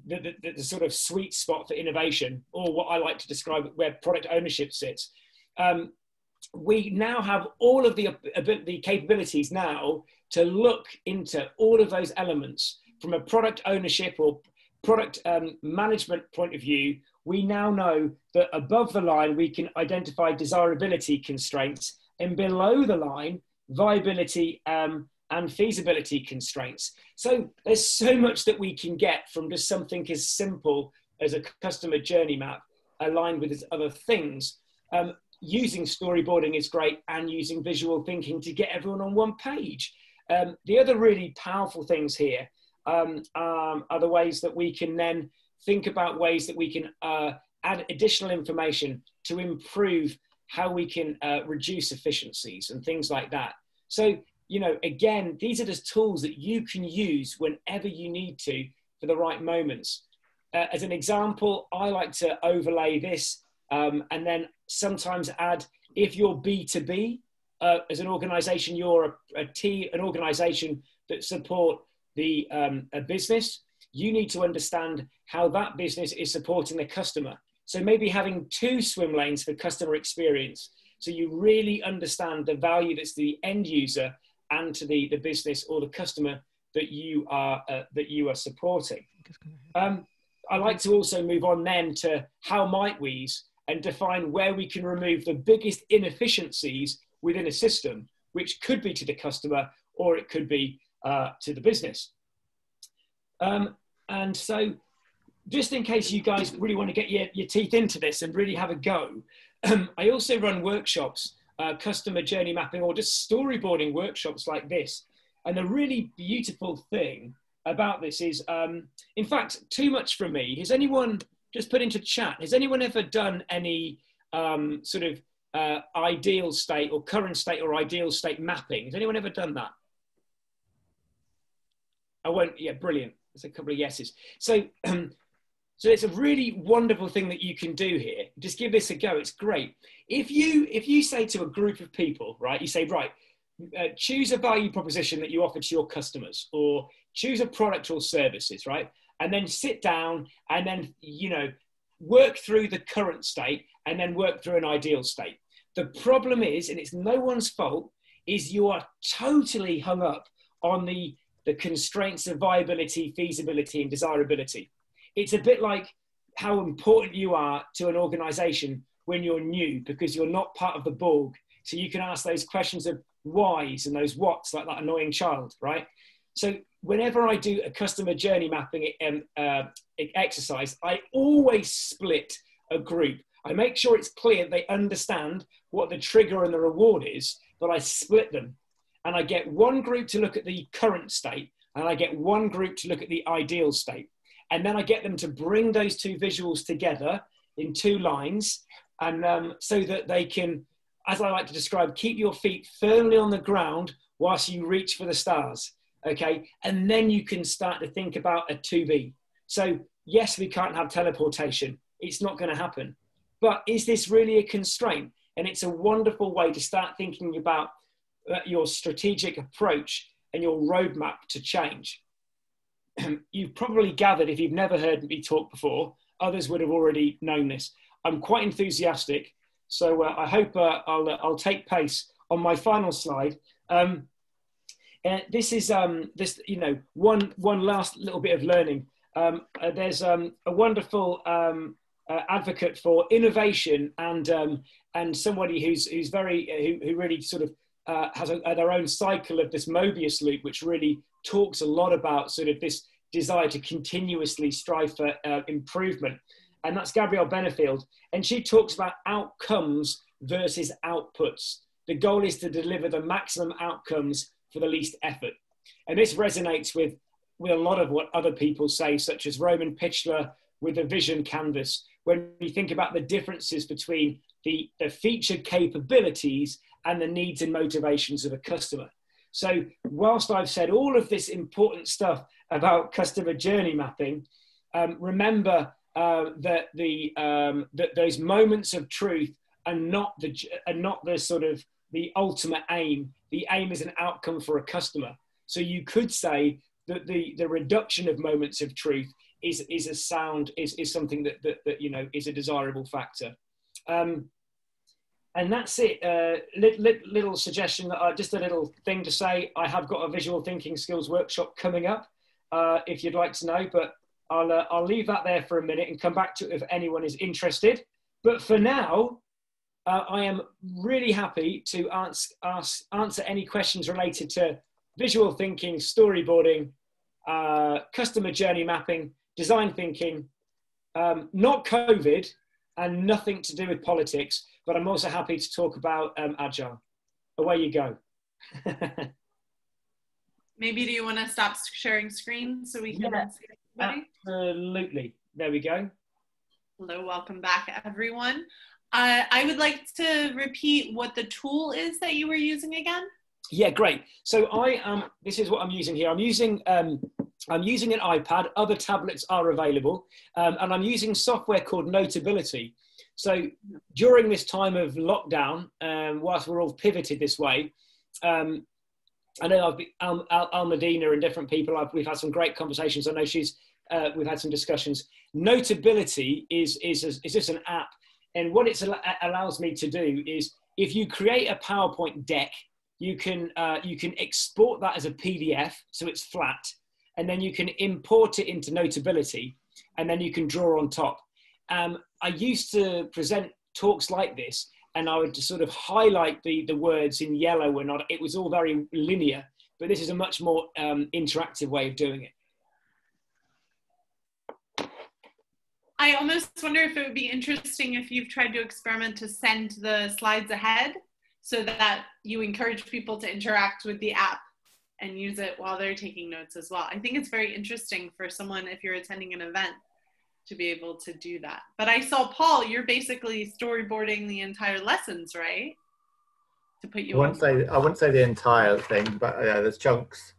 the sort of sweet spot for innovation, or what I like to describe where product ownership sits. We now have all of the capabilities now to look into all of those elements from a product ownership or product management point of view. We now know that above the line, we can identify desirability constraints, and below the line, viability and feasibility constraints. So there's so much that we can get from just something as simple as a customer journey map aligned with its other things. Using storyboarding is great, and using visual thinking to get everyone on one page. The other really powerful things here are the ways that we can then think about ways that we can add additional information to improve how we can reduce efficiencies and things like that. So, you know, again, these are just tools that you can use whenever you need to for the right moments. As an example, I like to overlay this and then sometimes add, if you're B2B, as an organization, you're an organization that support a business, you need to understand how that business is supporting the customer. So maybe having 2 swim lanes for customer experience, so you really understand the value that's the end user and to the business or the customer that you are supporting. I like to also move on then to how might we's and define where we can remove the biggest inefficiencies within a system, which could be to the customer or it could be to the business. And so just in case you guys really want to get your teeth into this and really have a go, I also run workshops, customer journey mapping, or just storyboarding workshops like this. And the really beautiful thing about this is, in fact, too much from me. Has anyone, just put into chat, has anyone ever done any sort of ideal state or current state or ideal state mapping? Has anyone ever done that? I won't, yeah, brilliant. There's a couple of yeses. So, so it's a really wonderful thing that you can do here. Just give this a go, it's great. If you say to a group of people, right, you say, right, choose a value proposition that you offer to your customers, or choose a product or services, right? And then sit down and then, you know, work through the current state and then work through an ideal state. The problem is, and it's no one's fault, is you are totally hung up on the constraints of viability, feasibility, and desirability. It's a bit like how important you are to an organization when you're new, because you're not part of the Borg. So you can ask those questions of whys and those whats, like that annoying child, right? So whenever I do a customer journey mapping exercise, I always split a group. I make sure it's clear they understand what the trigger and the reward is, but I split them. And I get one group to look at the current state, and I get one group to look at the ideal state. And then I get them to bring those 2 visuals together in 2 lines, and so that they can, as I like to describe, keep your feet firmly on the ground whilst you reach for the stars, okay? And then you can start to think about a 2B. So yes, we can't have teleportation. It's not going to happen. But is this really a constraint? And it's a wonderful way to start thinking about your strategic approach and your roadmap to change. You've probably gathered, if you've never heard me talk before, others would have already known this. I'm quite enthusiastic, so I hope I'll take pace on my final slide. This is this, you know, one last little bit of learning. There's a wonderful advocate for innovation and somebody who's very who really sort of has their own cycle of this Mobius loop, which really talks a lot about sort of this desire to continuously strive for improvement. And that's Gabrielle Benefield. And she talks about outcomes versus outputs. The goal is to deliver the maximum outcomes for the least effort. And this resonates with a lot of what other people say, such as Roman Pichler with the vision canvas, when we think about the differences between the featured capabilities and the needs and motivations of a customer. So whilst I've said all of this important stuff about customer journey mapping, remember that those moments of truth are not the sort of the ultimate aim. The aim is an outcome for a customer. So you could say that the reduction of moments of truth is a sound, is something that you know, is a desirable factor. And that's it. Little suggestion, just a little thing to say. I have got a visual thinking skills workshop coming up, if you'd like to know, but I'll leave that there for a minute and come back to it if anyone is interested. But for now, I am really happy to answer any questions related to visual thinking, storyboarding, customer journey mapping, design thinking, not COVID, and nothing to do with politics, but I'm also happy to talk about Agile. Away you go. Maybe do you want to stop sharing screen so we can see everybody? Absolutely. There we go. Hello, welcome back, everyone. I would like to repeat what the tool is that you were using again. Yeah, great. So this is what I'm using here. I'm using an iPad. Other tablets are available, and I'm using software called Notability. So during this time of lockdown, whilst we're all pivoted this way, I know Al Medina and different people, we've had some great conversations. I know we've had some discussions. Notability is just an app, and what it allows me to do is, if you create a PowerPoint deck, you can export that as a PDF, so it's flat, and then you can import it into Notability, and then you can draw on top. I used to present talks like this, and I would just sort of highlight the words in yellow and not. It was all very linear, but this is a much more interactive way of doing it. I almost wonder if it would be interesting if you've tried to experiment to send the slides ahead so that you encourage people to interact with the app and use it while they're taking notes as well. I think it's very interesting for someone, if you're attending an event, to be able to do that. But I saw, Paul, you're basically storyboarding the entire lessons, right? To put you I wouldn't say the entire thing, but yeah, there's chunks.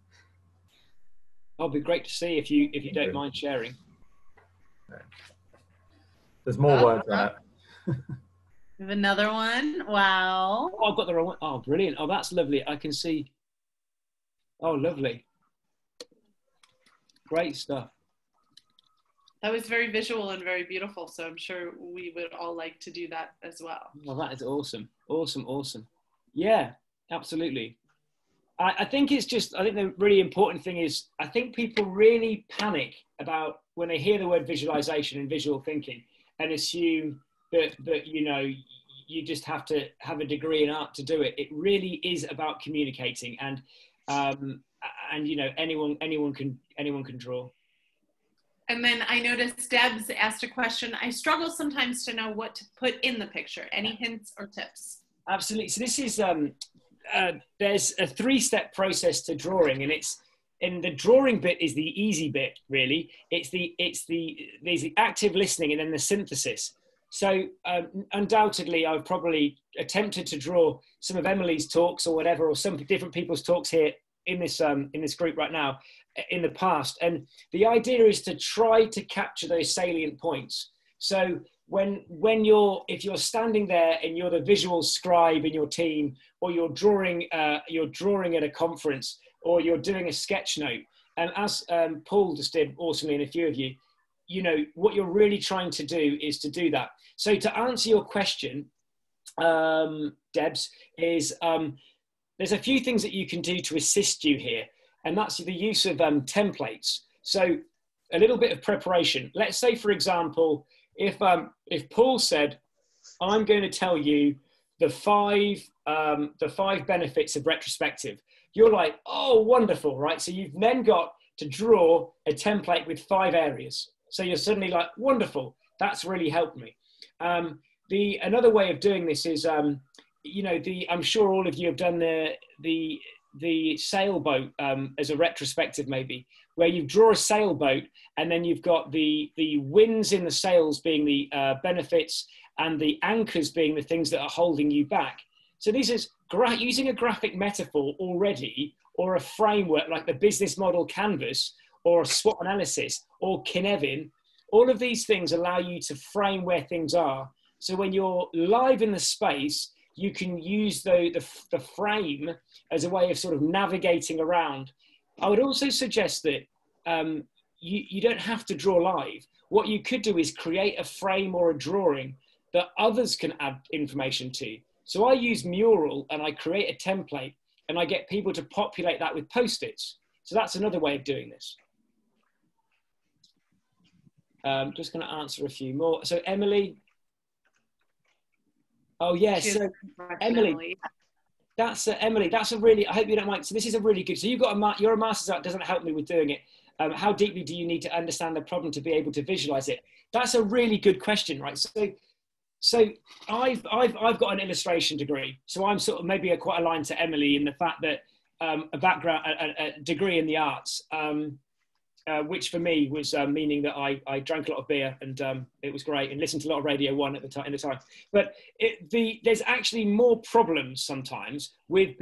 It'll be great to see if you don't mind sharing. There's more words on it. We have another one. Wow. Oh, I've got the wrong one. Oh, brilliant. Oh, that's lovely. I can see. Oh, lovely. Great stuff. That was very visual and very beautiful. So I'm sure we would all like to do that as well. Well, that is awesome. Awesome, awesome. Yeah, absolutely. I think it's just, I think the really important thing is, I think people really panic about when they hear the word visualization and visual thinking and assume that you know, you just have to have a degree in art to do it. It really is about communicating, and you know, anyone can draw. And then I noticed Debs asked a question. I struggle sometimes to know what to put in the picture. Any hints or tips? Absolutely. So this is there's a 3-step process to drawing, and the drawing bit is the easy bit, really. There's the active listening and then the synthesis. So undoubtedly, I've probably attempted to draw some of Emily's talks or whatever, or some different people's talks here in this group right now in the past. And the idea is to try to capture those salient points. So if you're standing there and you're the visual scribe in your team, or you're drawing at a conference, or you're doing a sketch note, and as Paul just did awesomely, and a few of you, you know, what you're really trying to do is to do that. So to answer your question, Debs, is there's a few things that you can do to assist you here, and that's the use of templates. So a little bit of preparation. Let's say, for example, if Paul said, I'm going to tell you the five benefits of retrospective, you're like, oh, wonderful, right? So you've then got to draw a template with 5 areas. So you're suddenly like, wonderful, that's really helped me. Another way of doing this is, you know, I'm sure all of you have done the sailboat as a retrospective, maybe, where you draw a sailboat and then you've got the winds in the sails being the benefits and the anchors being the things that are holding you back. So this is using a graphic metaphor already, or a framework like the business model canvas, or a SWOT analysis, or Kinevin. All of these things allow you to frame where things are. So when you're live in the space, you can use the frame as a way of sort of navigating around. I would also suggest that you don't have to draw live. What you could do is create a frame or a drawing that others can add information to. So I use Mural and I create a template and I get people to populate that with Post-its. So that's another way of doing this. Just going to answer a few more. So Emily. Oh yes, so Emily. That's Emily. That's a really. I hope you don't mind. So this is a really good. So you've got you're a master's art. Doesn't help me with doing it. How deeply do you need to understand the problem to be able to visualize it? That's a really good question, right? So I've got an illustration degree. So I'm sort of maybe quite aligned to Emily in the fact that a degree in the arts, which for me was meaning that I drank a lot of beer and it was great and listened to a lot of Radio 1 at the time. But there's actually more problems sometimes with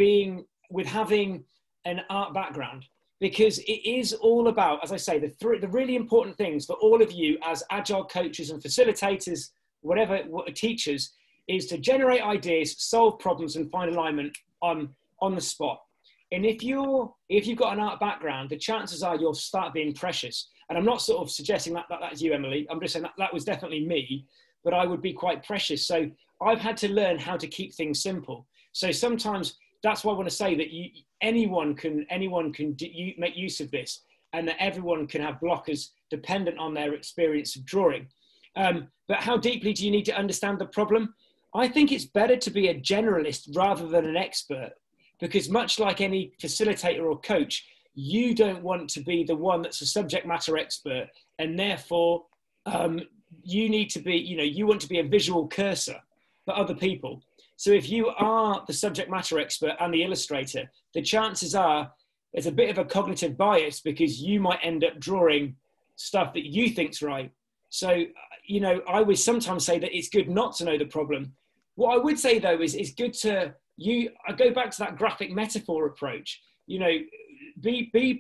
having an art background, because it is all about, as I say, the really important things for all of you as Agile coaches and facilitators, whatever teachers, is to generate ideas, solve problems, and find alignment on the spot. And if you've got an art background, the chances are you'll start being precious. And I'm not sort of suggesting that's you, Emily. I'm just saying that was definitely me, but I would be quite precious. So I've had to learn how to keep things simple. So sometimes that's why I want to say that anyone can make use of this, and that everyone can have blockers dependent on their experience of drawing. But how deeply do you need to understand the problem? I think it's better to be a generalist rather than an expert, because much like any facilitator or coach, you don't want to be the one that's a subject matter expert, and therefore you need to be, you want to be a visual cursor for other people. So if you are the subject matter expert and the illustrator, the chances are there's a bit of a cognitive bias, because you might end up drawing stuff that you think's right. So, I would sometimes say that it's good not to know the problem. What I would say though is it's good to, I go back to that graphic metaphor approach, be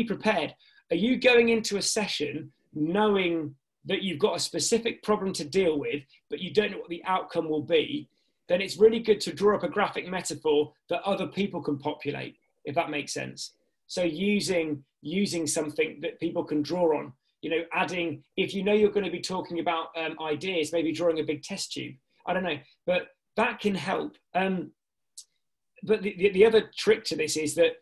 prepared. Are you going into a session knowing that you've got a specific problem to deal with, but you don't know what the outcome will be? Then it's really good to draw up a graphic metaphor that other people can populate, if that makes sense. So using something that people can draw on, adding, if you're going to be talking about ideas, maybe drawing a big test tube. I don't know, but that can help. But the other trick to this is that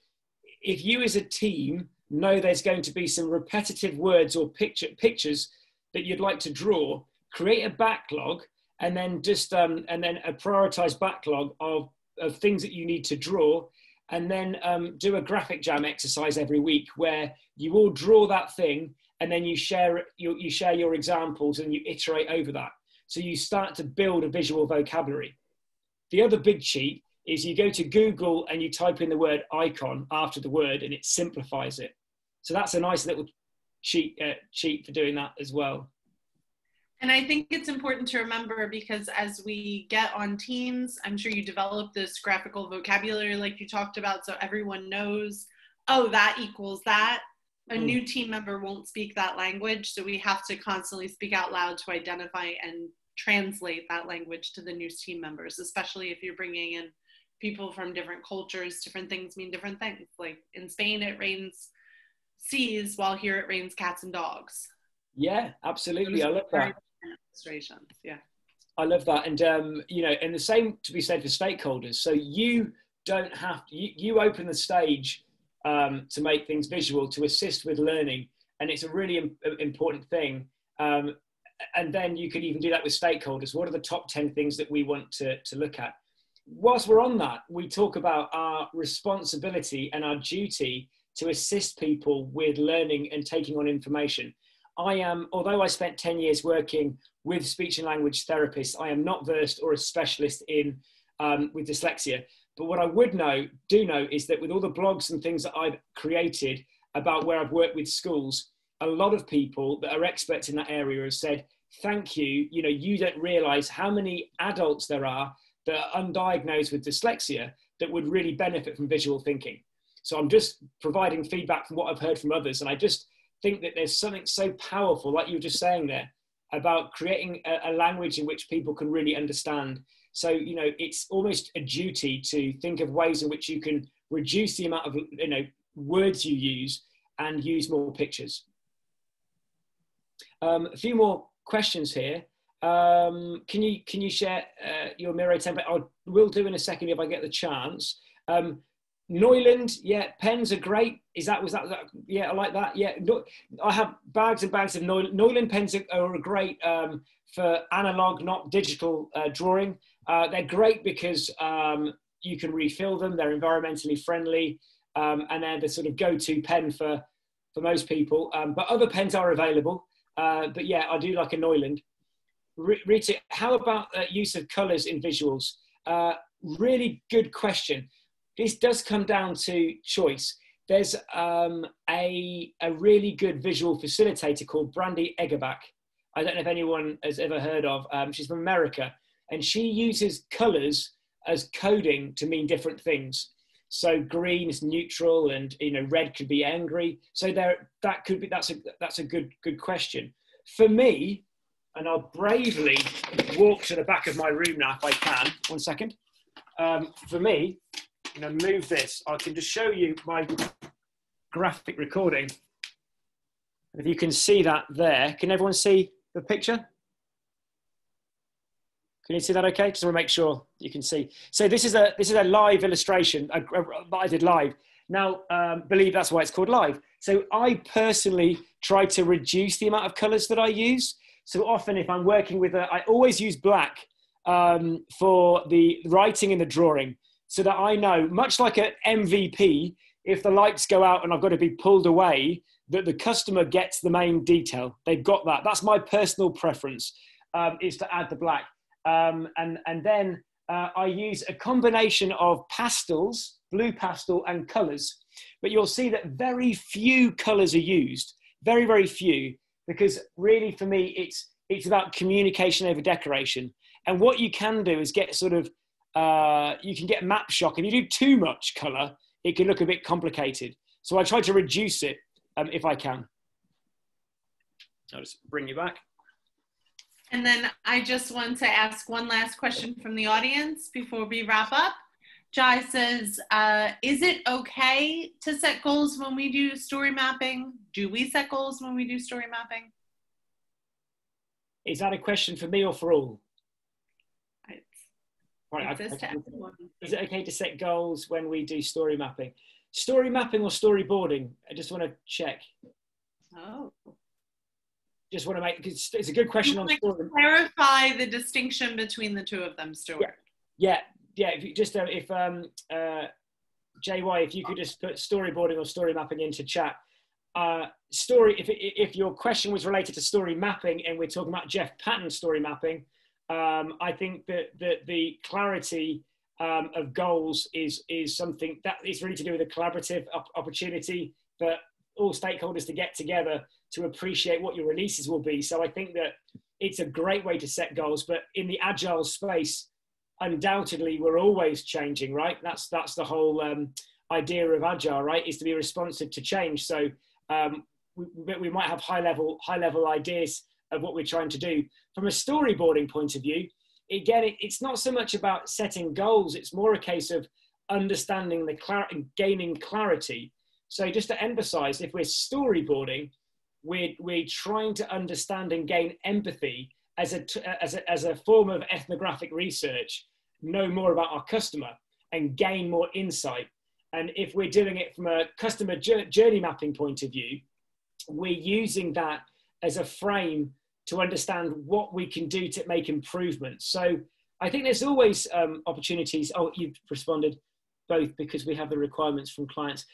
if you as a team know there's going to be some repetitive words or pictures that you'd like to draw, create a backlog, and then a prioritized backlog of things that you need to draw, and then do a graphic jam exercise every week where you all draw that thing, and then you share your examples and you iterate over that. So you start to build a visual vocabulary. The other big cheat is you go to Google and you type in the word icon after the word, and it simplifies it. So that's a nice little cheat for doing that as well. And I think it's important to remember, because as we get on teams, I'm sure you develop this graphical vocabulary like you talked about, so everyone knows, oh, that equals that. A new team member won't speak that language, so we have to constantly speak out loud to identify and translate that language to the new team members, especially if you're bringing in people from different cultures. Different things mean different things. Like in Spain, it rains seas, while here it rains cats and dogs. Yeah, absolutely. I love that. Yeah, I love that. And and the same to be said for stakeholders. So you don't have to, you open the stage to make things visual, to assist with learning, and it's a really important thing. And then you can even do that with stakeholders. What are the top 10 things that we want to look at? Whilst we're on that, we talk about our responsibility and our duty to assist people with learning and taking on information. Although I spent 10 years working with speech and language therapists, I am not versed or a specialist in with dyslexia. But what I do know is that with all the blogs and things that I've created about where I've worked with schools, a lot of people that are experts in that area have said, thank you. You don't realize how many adults there are that are undiagnosed with dyslexia that would really benefit from visual thinking. So I'm just providing feedback from what I've heard from others. And I just think that there's something so powerful, like you were just saying there, about creating a language in which people can really understand. So, it's almost a duty to think of ways in which you can reduce the amount of, words you use and use more pictures. A few more questions here. Can you share your Miro template? I will do in a second if I get the chance. Neuland, yeah, pens are great. Was that? Yeah, I like that. Yeah, I have bags and bags of Neuland pens are great for analog, not digital drawing. They're great because you can refill them. They're environmentally friendly, and they're the sort of go-to pen for most people. But other pens are available. But yeah, I do like a Neuland. Rita, how about use of colours in visuals? Really good question. This does come down to choice. There's a really good visual facilitator called Brandy Eggerbach. I don't know if anyone has ever heard of. She's from America, and she uses colours as coding to mean different things. So green is neutral, and red could be angry. So that's a good question. For me, and I'll bravely walk to the back of my room now if I can. 1 second. For me, move this. I can just show you my graphic recording. If you can see that there, can everyone see the picture? Can you see that okay? Just want to make sure you can see. So this is a live illustration that I did live. Now, believe that's why it's called live. So I personally try to reduce the amount of colors that I use. So often if I'm working with I always use black for the writing and the drawing, so that I know, much like an MVP, if the lights go out and I've got to be pulled away, that the customer gets the main detail. They've got that. That's my personal preference, is to add the black. And then I use a combination of pastels, blue pastel, and colors. But you'll see that very few colors are used, very, very few, because really for me, it's about communication over decoration. And what you can do is get sort of, you can get map shock. If you do too much color, it can look a bit complicated. So I try to reduce it if I can. I'll just bring you back. And then I just want to ask one last question from the audience before we wrap up. Jai says, is it okay to set goals when we do story mapping? Do we set goals when we do story mapping? Is that a question for me or for all? Right, is it okay to set goals when we do story mapping? Story mapping or storyboarding? I just want to check. Oh. Just want to make, because it's a good question on story. Clarify the distinction between the two of them, Stuart. Yeah. If you just JY, if you could just put storyboarding or story mapping into chat. If your question was related to story mapping and we're talking about Jeff Patton's story mapping, I think that the clarity of goals is something that is really to do with a collaborative opportunity for all stakeholders to get together to appreciate what your releases will be. So I think that it's a great way to set goals, but in the Agile space, undoubtedly, we're always changing, right? That's the whole idea of Agile, right? Is to be responsive to change. So we might have high level ideas of what we're trying to do. From a storyboarding point of view, again, it's not so much about setting goals. It's more a case of understanding gaining clarity. So just to emphasize, if we're storyboarding, we're trying to understand and gain empathy as a form of ethnographic research, know more about our customer and gain more insight. And if we're doing it from a customer journey mapping point of view, we're using that as a frame to understand what we can do to make improvements. So I think there's always opportunities. Oh, you've responded both because we have the requirements from clients.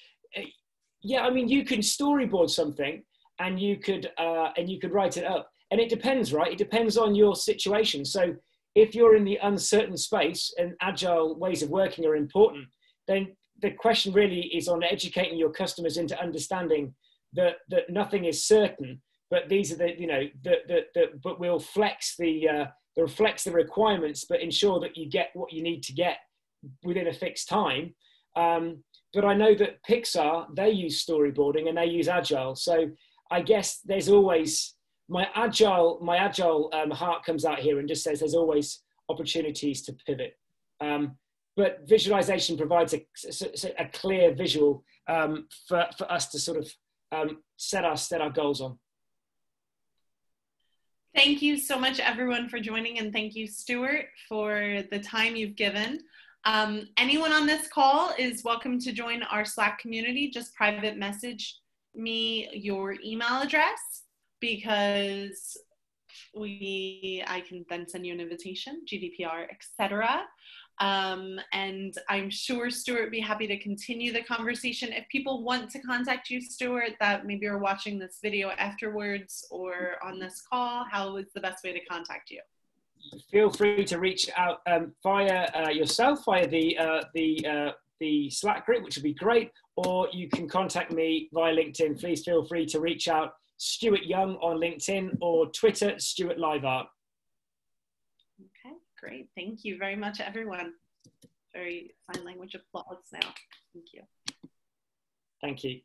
Yeah, I mean, you can storyboard something and you could write it up. And it depends, right? It depends on your situation. So if you're in the uncertain space and agile ways of working are important, then the question really is on educating your customers into understanding that nothing is certain, but these are but we'll flex the requirements, but ensure that you get what you need to get within a fixed time. But I know that Pixar, they use storyboarding and they use Agile. So I guess there's always, my agile heart comes out here and just says there's always opportunities to pivot. But visualization provides a clear visual for us to sort of set our goals on. Thank you so much, everyone, for joining, and thank you, Stuart, for the time you've given. Anyone on this call is welcome to join our Slack community. Just private message me your email address, because I can then send you an invitation, GDPR, etc. And I'm sure Stuart would be happy to continue the conversation. If people want to contact you, Stuart, that maybe are watching this video afterwards or on this call, how is the best way to contact you? Feel free to reach out via yourself, via the Slack group, which would be great, or you can contact me via LinkedIn. Please feel free to reach out. Stuart Young on LinkedIn, or Twitter, Stuart Live Art. Okay, great. Thank you very much, everyone. Very sign language applause now. Thank you. Thank you.